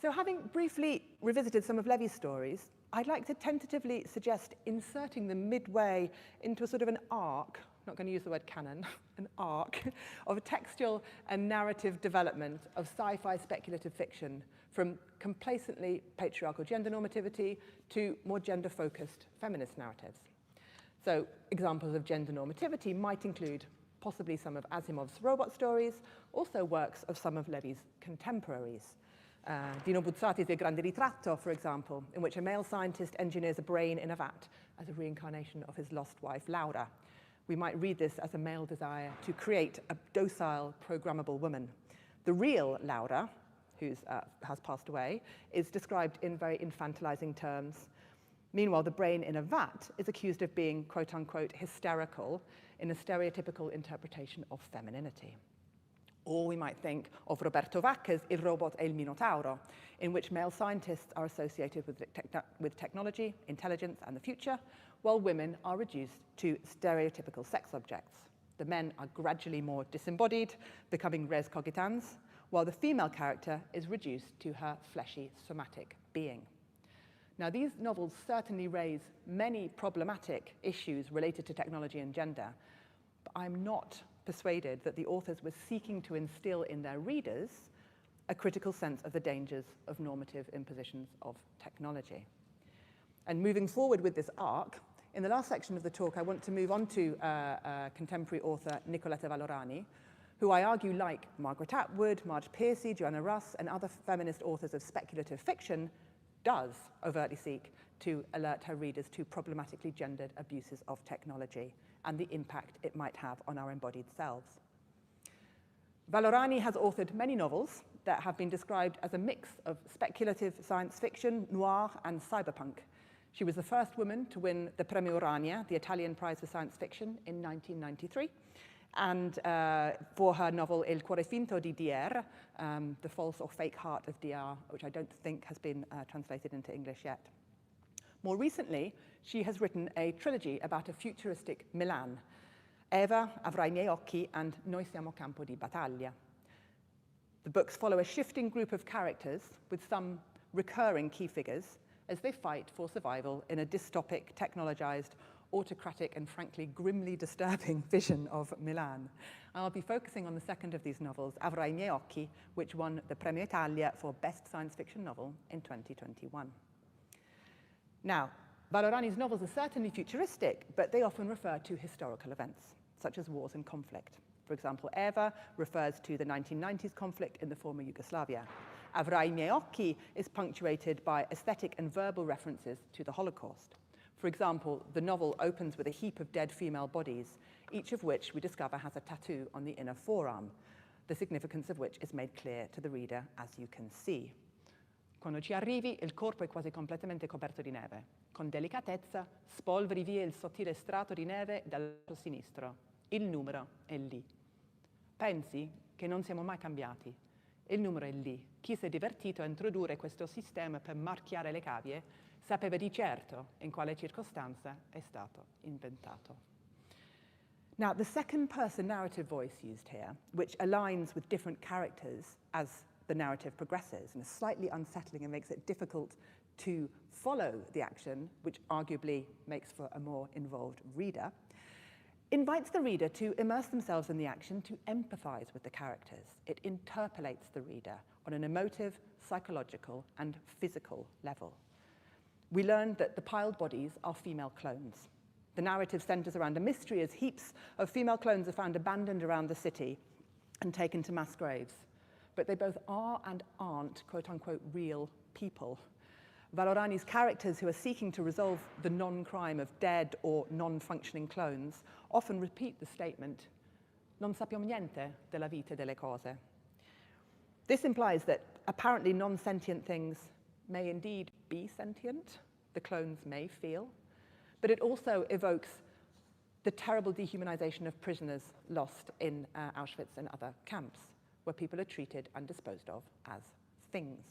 So having briefly revisited some of Levi's stories, I'd like to tentatively suggest inserting them midway into a sort of an arc, not going to use the word canon, an arc of textual and narrative development of sci-fi speculative fiction from complacently patriarchal gender normativity to more gender-focused feminist narratives. So examples of gender normativity might include possibly some of Asimov's robot stories, also works of some of Levi's contemporaries. Dino Buzzati's Il Grande Ritratto, for example, in which a male scientist engineers a brain in a vat as a reincarnation of his lost wife, Laura. We might read this as a male desire to create a docile, programmable woman. The real Laura, who has passed away, is described in very infantilizing terms. Meanwhile, the brain in a vat is accused of being, quote-unquote, hysterical in a stereotypical interpretation of femininity. Or we might think of Roberto Vacca's Il Robot e il Minotauro, in which male scientists are associated with technology, intelligence, and the future, while women are reduced to stereotypical sex objects. The men are gradually more disembodied, becoming res cogitans, while the female character is reduced to her fleshy, somatic being. Now, these novels certainly raise many problematic issues related to technology and gender, but I'm not persuaded that the authors were seeking to instill in their readers a critical sense of the dangers of normative impositions of technology. And moving forward with this arc, in the last section of the talk, I want to move on to contemporary author Nicoletta Vallorani, who I argue, like Margaret Atwood, Marge Piercy, Joanna Russ, and other feminist authors of speculative fiction, does overtly seek to alert her readers to problematically gendered abuses of technology and the impact it might have on our embodied selves. Vallorani has authored many novels that have been described as a mix of speculative science fiction, noir, and cyberpunk. She was the first woman to win the Premio Urania, the Italian Prize for Science Fiction, in 1993. And for her novel Il cuore finto di DR, The False or Fake Heart of DR, which I don't think has been translated into English yet. More recently, she has written a trilogy about a futuristic Milan, Eva, Avrai i miei occhi, and Noi siamo campo di battaglia. The books follow a shifting group of characters with some recurring key figures as they fight for survival in a dystopic, technologized, autocratic, and frankly grimly disturbing vision of Milan. I'll be focusing on the second of these novels, Avrai i miei occhi, which won the Premio Italia for Best Science Fiction Novel in 2021. Now, Vallorani's novels are certainly futuristic, but they often refer to historical events, such as wars and conflict. For example, Eva refers to the 1990s conflict in the former Yugoslavia. Avrai i miei occhi is punctuated by aesthetic and verbal references to the Holocaust. For example, the novel opens with a heap of dead female bodies, each of which we discover has a tattoo on the inner forearm, the significance of which is made clear to the reader, as you can see. Quando ci arrivi, il corpo è quasi completamente coperto di neve. Con delicatezza spolveri via il sottile strato di neve dal lato sinistro. Il numero è lì. Pensi che non siamo mai cambiati. Il numero è lì. Chi si è divertito a introdurre questo sistema per marchiare le cavie sapeva di certo in quale circostanza è stato inventato. Now, the second-person narrative voice used here, which aligns with different characters as the narrative progresses and is slightly unsettling and makes it difficult to follow the action, which arguably makes for a more involved reader, invites the reader to immerse themselves in the action, to empathize with the characters. It interpolates the reader on an emotive, psychological, and physical level. We learn that the piled bodies are female clones. The narrative centers around a mystery as heaps of female clones are found abandoned around the city and taken to mass graves. But they both are and aren't, quote-unquote, real people. Vallorani's characters who are seeking to resolve the non-crime of dead or non-functioning clones often repeat the statement, non sappiamo niente della vita delle cose. This implies that apparently non-sentient things may indeed be sentient, the clones may feel, but it also evokes the terrible dehumanization of prisoners lost in Auschwitz and other camps, where people are treated and disposed of as things.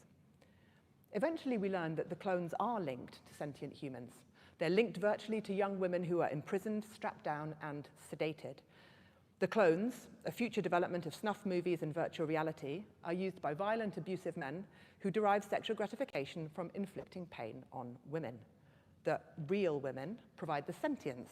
Eventually, we learn that the clones are linked to sentient humans. They're linked virtually to young women who are imprisoned, strapped down, and sedated. The clones, a future development of snuff movies and virtual reality, are used by violent, abusive men who derive sexual gratification from inflicting pain on women. The real women provide the sentience.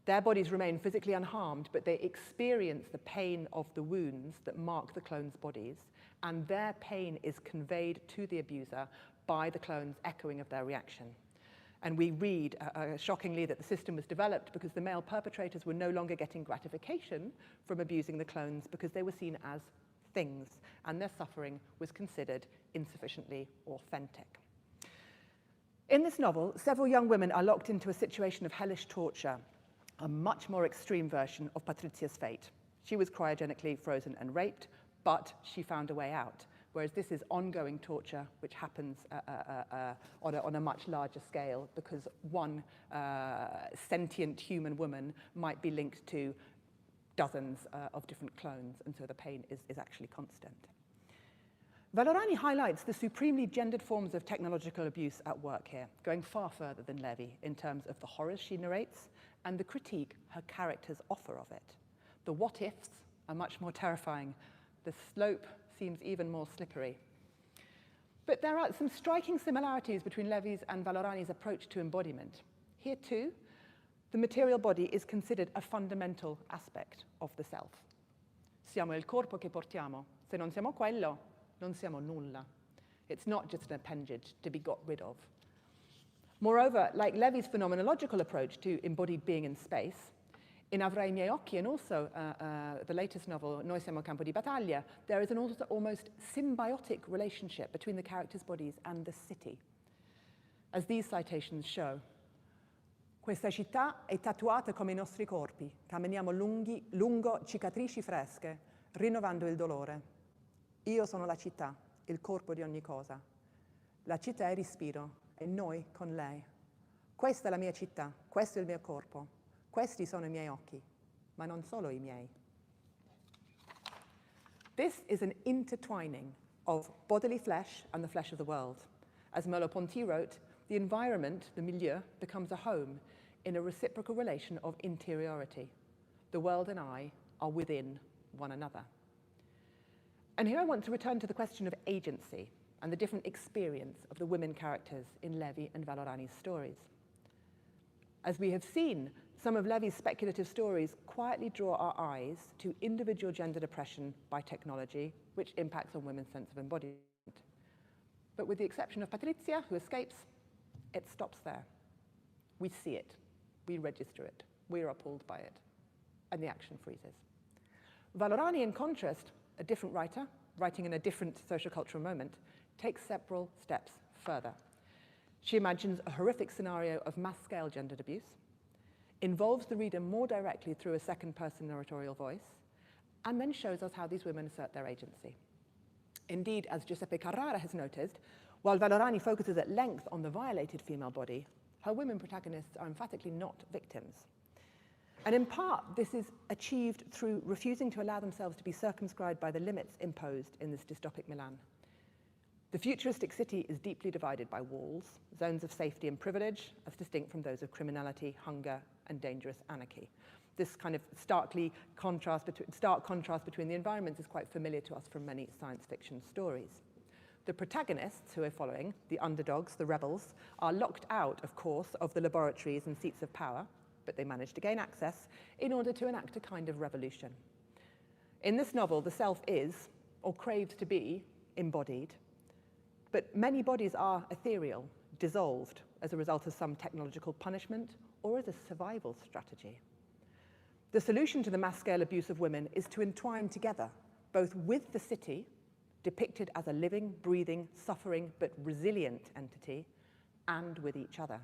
Their bodies remain physically unharmed, but they experience the pain of the wounds that mark the clones' bodies, and their pain is conveyed to the abuser by the clones echoing of their reaction. And we read, shockingly, that the system was developed because the male perpetrators were no longer getting gratification from abusing the clones because they were seen as things, and their suffering was considered insufficiently authentic. In this novel, several young women are locked into a situation of hellish torture, a much more extreme version of Patrizia's fate. She was cryogenically frozen and raped, but she found a way out, whereas this is ongoing torture, which happens on a much larger scale, because one sentient human woman might be linked to dozens of different clones, and so the pain is actually constant. Vallorani highlights the supremely gendered forms of technological abuse at work here, going far further than Levi in terms of the horrors she narrates and the critique her characters offer of it. The what-ifs are much more terrifying. The slope seems even more slippery. But there are some striking similarities between Levi's and Vallorani's approach to embodiment. Here, too, the material body is considered a fundamental aspect of the self. Siamo il corpo che portiamo. Se non siamo quello, non siamo nulla. It's not just an appendage to be got rid of. Moreover, like Levi's phenomenological approach to embodied being in space, in Avrai i miei occhi and also the latest novel, Noi siamo campo di battaglia, there is an almost symbiotic relationship between the characters' bodies and the city. As these citations show, questa città è tatuata come i nostri corpi, camminiamo lungo cicatrici fresche, rinnovando il dolore. Io sono la città, il corpo di ogni cosa. La città è respiro, e noi con lei. Questa è la mia città, questo è il mio corpo, questi sono i miei occhi, ma non solo i miei. This is an intertwining of bodily flesh and the flesh of the world. As Merleau-Ponty wrote, the environment, the milieu, becomes a home in a reciprocal relation of interiority. The world and I are within one another. And here I want to return to the question of agency and the different experience of the women characters in Levi and Vallorani's stories. As we have seen, some of Levi's speculative stories quietly draw our eyes to individual gendered oppression by technology, which impacts on women's sense of embodiment. But with the exception of Patrizia, who escapes, it stops there. We see it, we register it, we are appalled by it, and the action freezes. Vallorani, in contrast, a different writer, writing in a different socio-cultural moment, takes several steps further. She imagines a horrific scenario of mass-scale gendered abuse, involves the reader more directly through a second-person narratorial voice, and then shows us how these women assert their agency. Indeed, as Giuseppe Carrara has noticed, while Vallorani focuses at length on the violated female body, her women protagonists are emphatically not victims. And in part, this is achieved through refusing to allow themselves to be circumscribed by the limits imposed in this dystopic Milan. The futuristic city is deeply divided by walls, zones of safety and privilege, as distinct from those of criminality, hunger, and dangerous anarchy. This kind of stark contrast between the environments is quite familiar to us from many science fiction stories. The protagonists who are following, the underdogs, the rebels, are locked out, of course, of the laboratories and seats of power, but they manage to gain access in order to enact a kind of revolution. In this novel, the self is, or craves to be, embodied, but many bodies are ethereal, dissolved as a result of some technological punishment or as a survival strategy. The solution to the mass-scale abuse of women is to entwine together, both with the city, depicted as a living, breathing, suffering, but resilient entity, and with each other.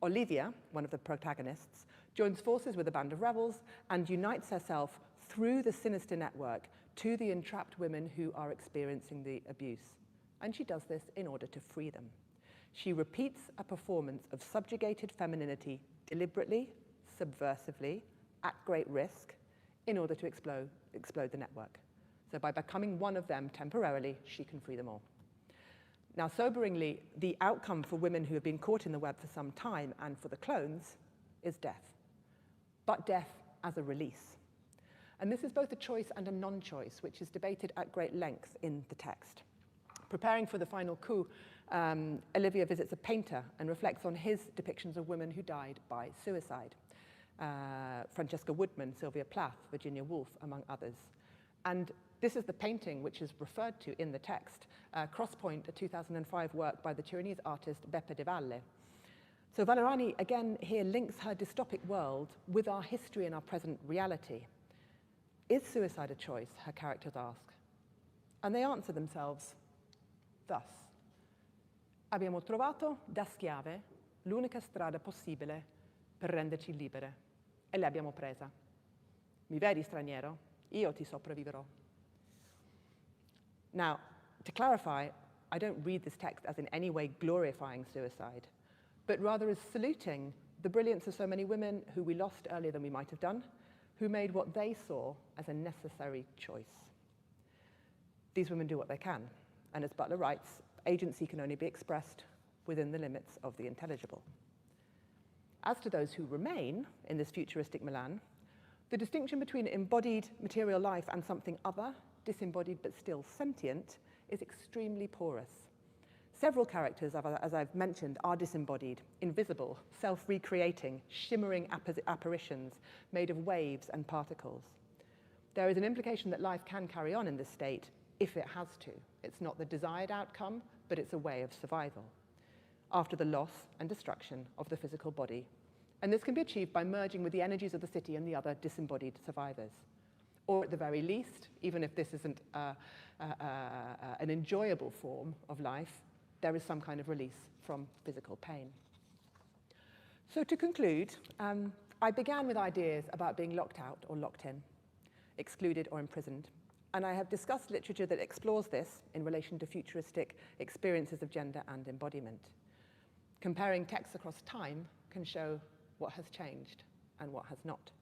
Olivia, one of the protagonists, joins forces with a band of rebels and unites herself through the sinister network to the entrapped women who are experiencing the abuse. And she does this in order to free them. She repeats a performance of subjugated femininity deliberately, subversively, at great risk, in order to explode the network. So by becoming one of them temporarily, she can free them all. Now, soberingly, the outcome for women who have been caught in the web for some time and for the clones is death, but death as a release. And this is both a choice and a non-choice, which is debated at great length in the text. Preparing for the final coup, Olivia visits a painter and reflects on his depictions of women who died by suicide. Francesca Woodman, Sylvia Plath, Virginia Woolf, among others. And this is the painting which is referred to in the text, Crosspoint, a 2005 work by the Turinese artist Beppe De Valle. So Vallorani, again, here links her dystopic world with our history and our present reality. Is suicide a choice, her characters ask? And they answer themselves thus. Abbiamo trovato da schiave l'unica strada possibile per renderci libere, e l'abbiamo presa. Mi vedi, straniero? Io ti sopravviverò. Now, to clarify, I don't read this text as in any way glorifying suicide, but rather as saluting the brilliance of so many women who we lost earlier than we might have done, who made what they saw as a necessary choice. These women do what they can, and as Butler writes, agency can only be expressed within the limits of the intelligible. As to those who remain in this futuristic Milan, the distinction between embodied material life and something other, disembodied but still sentient, is extremely porous. Several characters, as I've mentioned, are disembodied, invisible, self-recreating, shimmering apparitions made of waves and particles. There is an implication that life can carry on in this state if it has to, It's not the desired outcome, but it's a way of survival after the loss and destruction of the physical body. And this can be achieved by merging with the energies of the city and the other disembodied survivors. Or at the very least, even if this isn't an enjoyable form of life, there is some kind of release from physical pain. So to conclude, I began with ideas about being locked out or locked in, excluded or imprisoned. And I have discussed literature that explores this in relation to futuristic experiences of gender and embodiment. Comparing texts across time can show what has changed and what has not.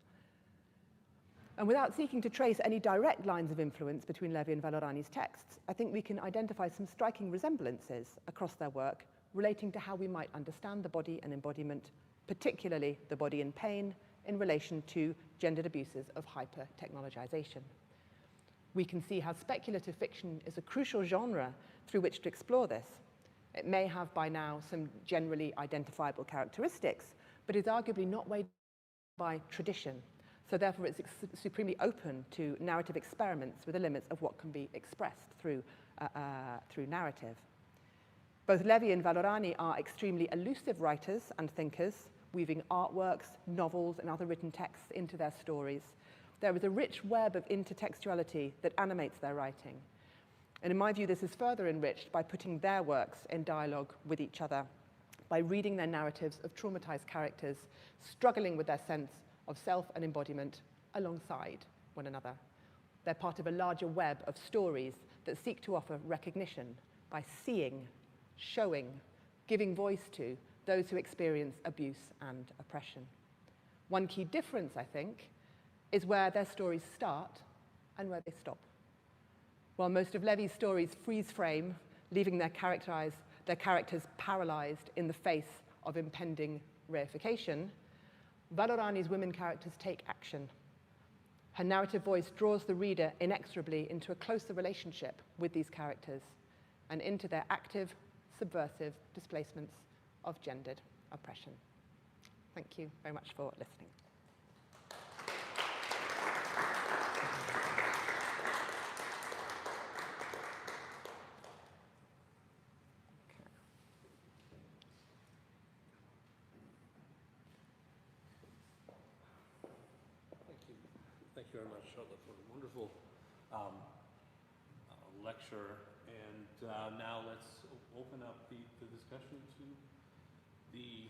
And without seeking to trace any direct lines of influence between Levi and Vallorani's texts, I think we can identify some striking resemblances across their work relating to how we might understand the body and embodiment, particularly the body in pain, in relation to gendered abuses of hyper-technologisation. We can see how speculative fiction is a crucial genre through which to explore this. It may have by now some generally identifiable characteristics, but is arguably not weighed by tradition. So therefore, it's supremely open to narrative experiments with the limits of what can be expressed through narrative. Both Levi and Vallorani are extremely elusive writers and thinkers, weaving artworks, novels, and other written texts into their stories. There is a rich web of intertextuality that animates their writing. And in my view, this is further enriched by putting their works in dialogue with each other, by reading their narratives of traumatized characters, struggling with their sense of self and embodiment alongside one another. They're part of a larger web of stories that seek to offer recognition by seeing, showing, giving voice to those who experience abuse and oppression. One key difference, I think, is where their stories start and where they stop. While most of Levi's stories freeze frame, leaving their characters paralyzed in the face of impending reification, Vallorani's women characters take action. Her narrative voice draws the reader inexorably into a closer relationship with these characters and into their active, subversive displacements of gendered oppression. Thank you very much for listening. Thank you very much, Charlotte, for a wonderful lecture. And now let's open up the discussion to the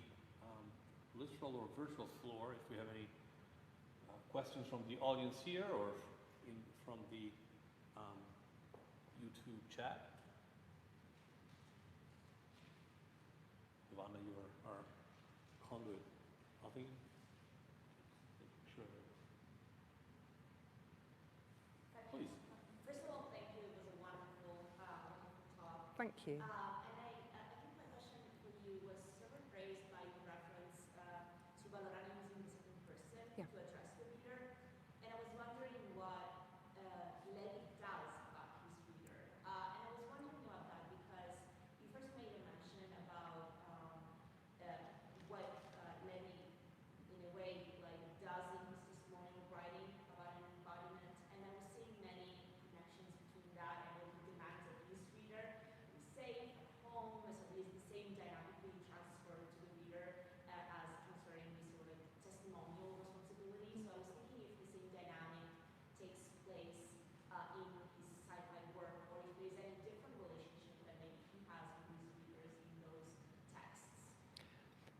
literal or virtual floor. If we have any questions from the audience here or from the YouTube chat. Ivana, you are our conduit. I think. Sure. Please. First of all, thank you. It was a wonderful talk. Thank you. And I think my question for you was sort of raised by your reference to Vallorani using the second person to address the reader. And I was wondering what Levi does about his reader. And I was wondering about that because you first made a mention about what Levi, in a way, like does in his testimonial writing about an embodiment. And I was seeing many connections between that and what he demands of his reader. Safe at home, so there's the same dynamic being transferred to the reader as transferring this sort of testimonial responsibility. So I was thinking if the same dynamic takes place in his sci-fi work, or if there's any different relationship that maybe he has with his readers in those texts.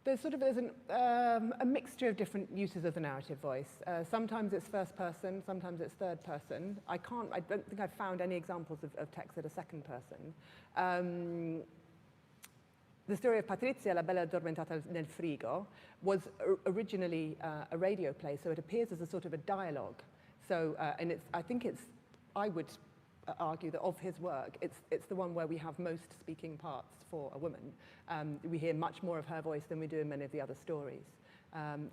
There's a mixture of different uses of the narrative voice. Sometimes it's first person, sometimes it's third person. I don't think I've found any examples of text that are second person. The story of Patrizia, La bella addormentata nel frigo, was originally a radio play, so it appears as a sort of a dialogue. So, and I would argue that of his work, it's the one where we have most speaking parts for a woman. We hear much more of her voice than we do in many of the other stories.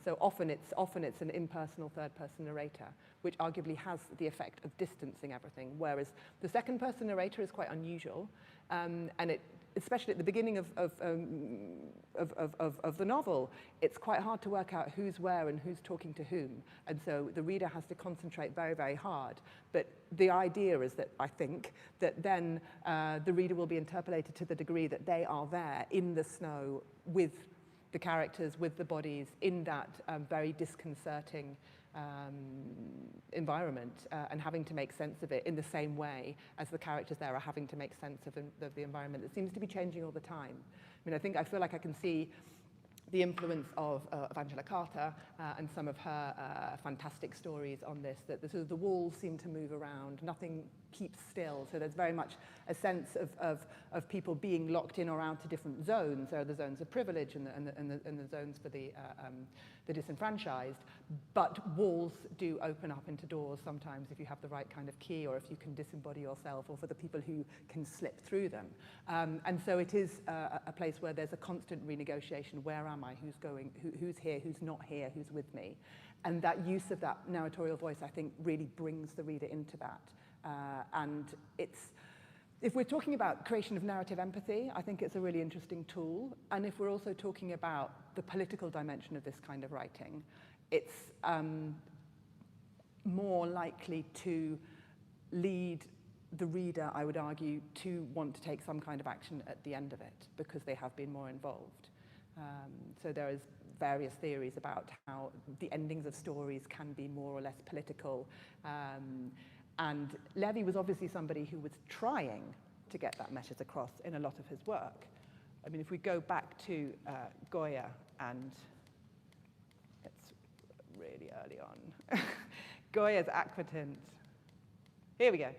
So often it's an impersonal third-person narrator, which arguably has the effect of distancing everything, whereas the second-person narrator is quite unusual, and especially at the beginning of the novel, it's quite hard to work out who's where and who's talking to whom. And so the reader has to concentrate very, very hard. But the idea is that, I think, that then the reader will be interpolated to the degree that they are there in the snow with the characters, with the bodies, in that very disconcerting environment, and having to make sense of it in the same way as the characters there are having to make sense of the environment that seems to be changing all the time. I mean, I feel like I can see the influence of Angela Carter and some of her fantastic stories on this, that the walls seem to move around, nothing keeps still. So there's very much a sense of people being locked in or out to different zones. There are the zones of privilege and the zones for the disenfranchised. But walls do open up into doors sometimes if you have the right kind of key, or if you can disembody yourself, or for the people who can slip through them. And so it is a place where there's a constant renegotiation. Where am I? Who's going? Who's here? Who's not here? Who's with me? And that use of that narratorial voice, I think, really brings the reader into that. And if we're talking about creation of narrative empathy, I think it's a really interesting tool. And if we're also talking about the political dimension of this kind of writing, it's more likely to lead the reader, I would argue, to want to take some kind of action at the end of it, because they have been more involved. So there is various theories about how the endings of stories can be more or less political. And Levi was obviously somebody who was trying to get that message across in a lot of his work. I mean, if we go back to Goya, and it's really early on, Goya's Aquatint. Here we go.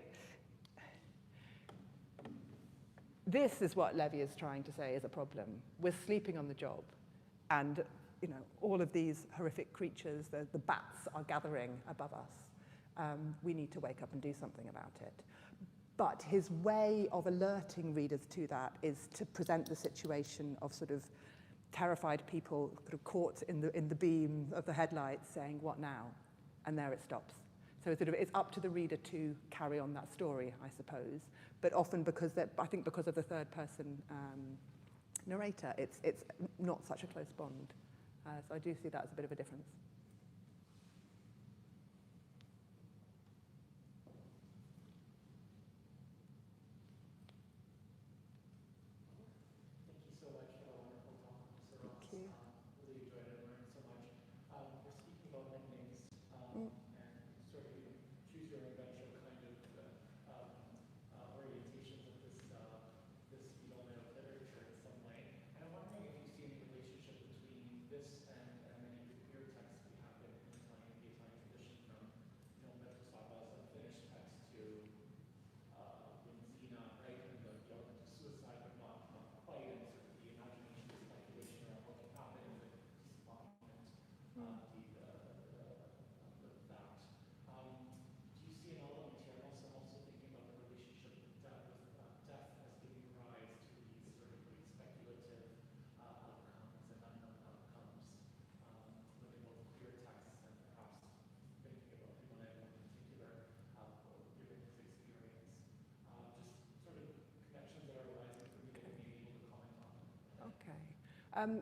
This is what Levi is trying to say is a problem. We're sleeping on the job, and all of these horrific creatures, the bats are gathering above us. We need to wake up and do something about it. But his way of alerting readers to that is to present the situation of sort of terrified people sort of caught in the beam of the headlights saying, "What now?" And there it stops. So it's up to the reader to carry on that story, I suppose. But often I think because of the third person narrator, it's not such a close bond. So I do see that as a bit of a difference.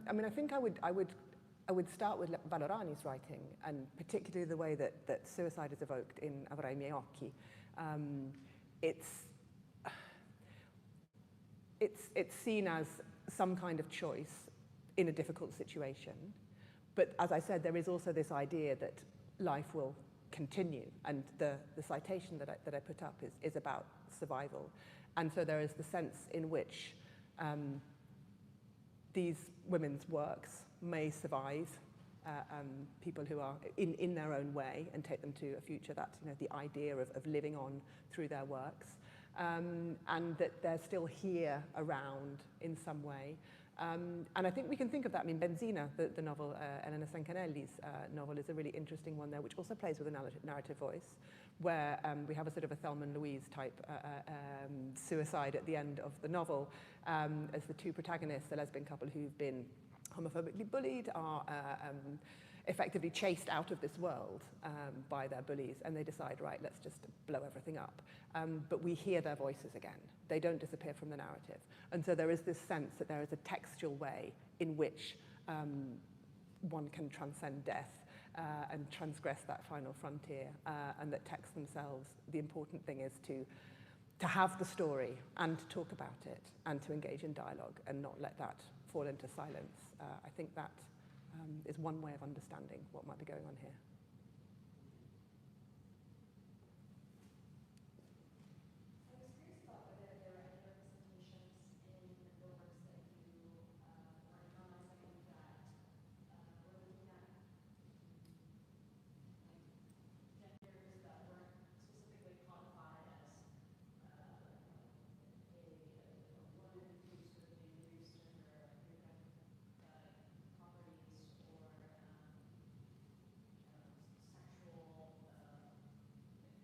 I mean, I think I would start with Vallorani's writing, and particularly the way that suicide is evoked in Avrai I miei occhi. It's seen as some kind of choice in a difficult situation. But as I said, there is also this idea that life will continue, and the citation that I put up is about survival. And so there is the sense in which these women's works may survive people who are in their own way and take them to a future. That's the idea of living on through their works, and that they're still here around in some way. And I think we can think of that. I mean, Benzina, the novel, Elena Sancanelli's novel, is a really interesting one there, which also plays with a narrative voice, where we have a sort of a Thelma and Louise type suicide at the end of the novel, as the two protagonists, the lesbian couple who've been homophobically bullied, are effectively chased out of this world by their bullies, and they decide, right, let's just blow everything up. But we hear their voices again. They don't disappear from the narrative. And so there is this sense that there is a textual way in which one can transcend death and transgress that final frontier, and that texts themselves, the important thing is to have the story and to talk about it and to engage in dialogue and not let that fall into silence. I think that is one way of understanding what might be going on here. I was curious about whether there were any representations in the works that you were analyzing that were looking at like genders that weren't specifically codified as a woman who's sort of being used in her properties or sexual somatic body, and men that were turned into automatons or perpetrators of this violence using technology. I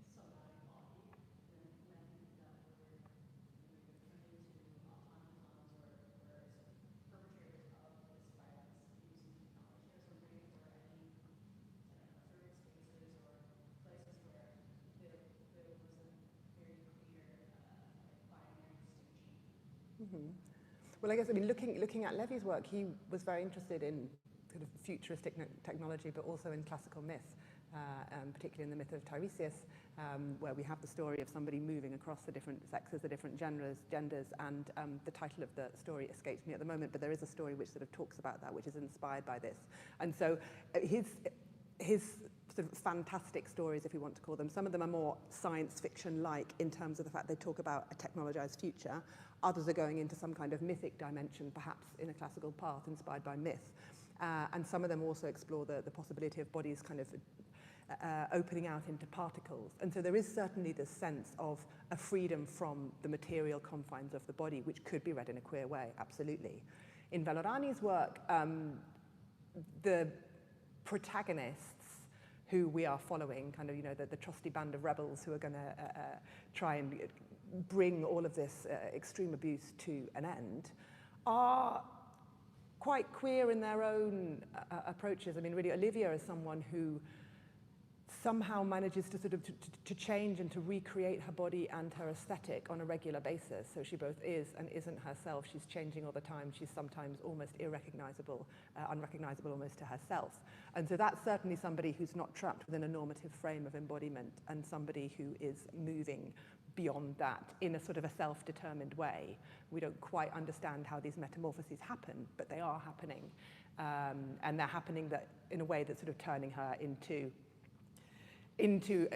was wondering if there were any observed spaces or places where there wasn't very clear binary distinction. Well, I guess, I mean, looking at Levi's work, he was very interested in sort of futuristic technology, but also in classical myth, particularly in the myth of Tiresias, where we have the story of somebody moving across the different sexes, the different genders, and the title of the story escapes me at the moment, but there is a story which sort of talks about that, which is inspired by this. And so his sort of fantastic stories, if you want to call them, some of them are more science fiction-like in terms of the fact they talk about a technologized future. Others are going into some kind of mythic dimension, perhaps in a classical path inspired by myth. And some of them also explore the possibility of bodies kind of opening out into particles. And so there is certainly this sense of a freedom from the material confines of the body, which could be read in a queer way, absolutely. In Vallorani's work, the protagonists who we are following, kind of, you know, the trusty band of rebels who are going to try and bring all of this extreme abuse to an end, are quite queer in their own approaches. I mean, really, Olivia is someone who somehow manages to sort of to change and to recreate her body and her aesthetic on a regular basis. So she both is and isn't herself. She's changing all the time. She's sometimes almost irrecognizable, unrecognizable almost to herself. And so that's certainly somebody who's not trapped within a normative frame of embodiment, and somebody who is moving beyond that in a sort of a self-determined way. We don't quite understand how these metamorphoses happen, but they are happening. And they're happening in a way that's sort of turning her into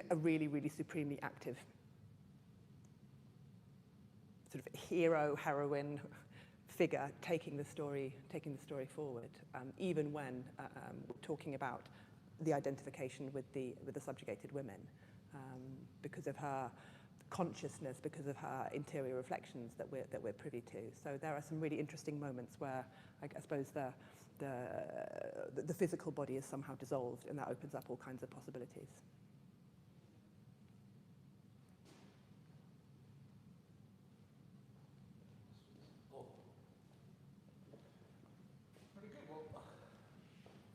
a really, really supremely active sort of hero, heroine figure, taking the story forward, even when talking about the identification with the subjugated women, because of her consciousness, because of her interior reflections that we're privy to. So there are some really interesting moments where I suppose the physical body is somehow dissolved, and that opens up all kinds of possibilities.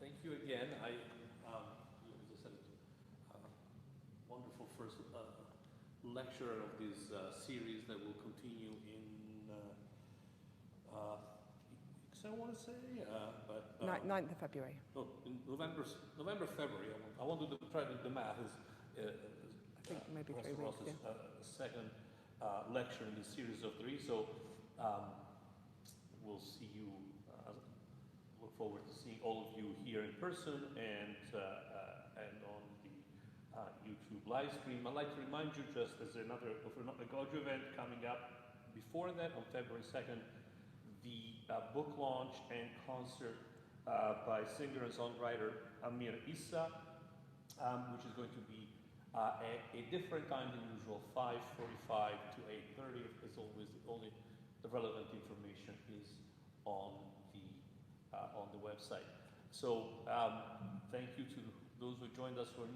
Thank you again. As I said, wonderful first lecture of this series that will continue in, I want to say, but 9th of February. No, in November, February. I want to try to do the math. I think maybe 3 weeks. Yeah. Second lecture in the series of 3. So we'll see you. Look forward to seeing all of you here in person and on the YouTube live stream. I'd like to remind you, just as another Goggio event coming up before that, on February 2nd, the book launch and concert by singer and songwriter Amir Issa, which is going to be a different time than usual, 5:45 to 8:30. As always, the relevant information is on the website. So thank you to those who joined us on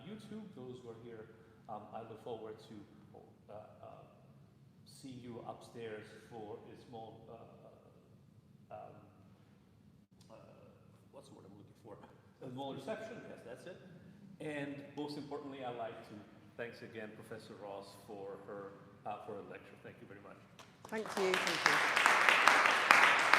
YouTube, those who are here. I look forward to seeing you upstairs for a small, what's the word I'm looking for? for a small reception. Yes, that's it. And most importantly, I'd like to thanks again Professor Ross for her lecture. Thank you very much. Thank you. Thank you.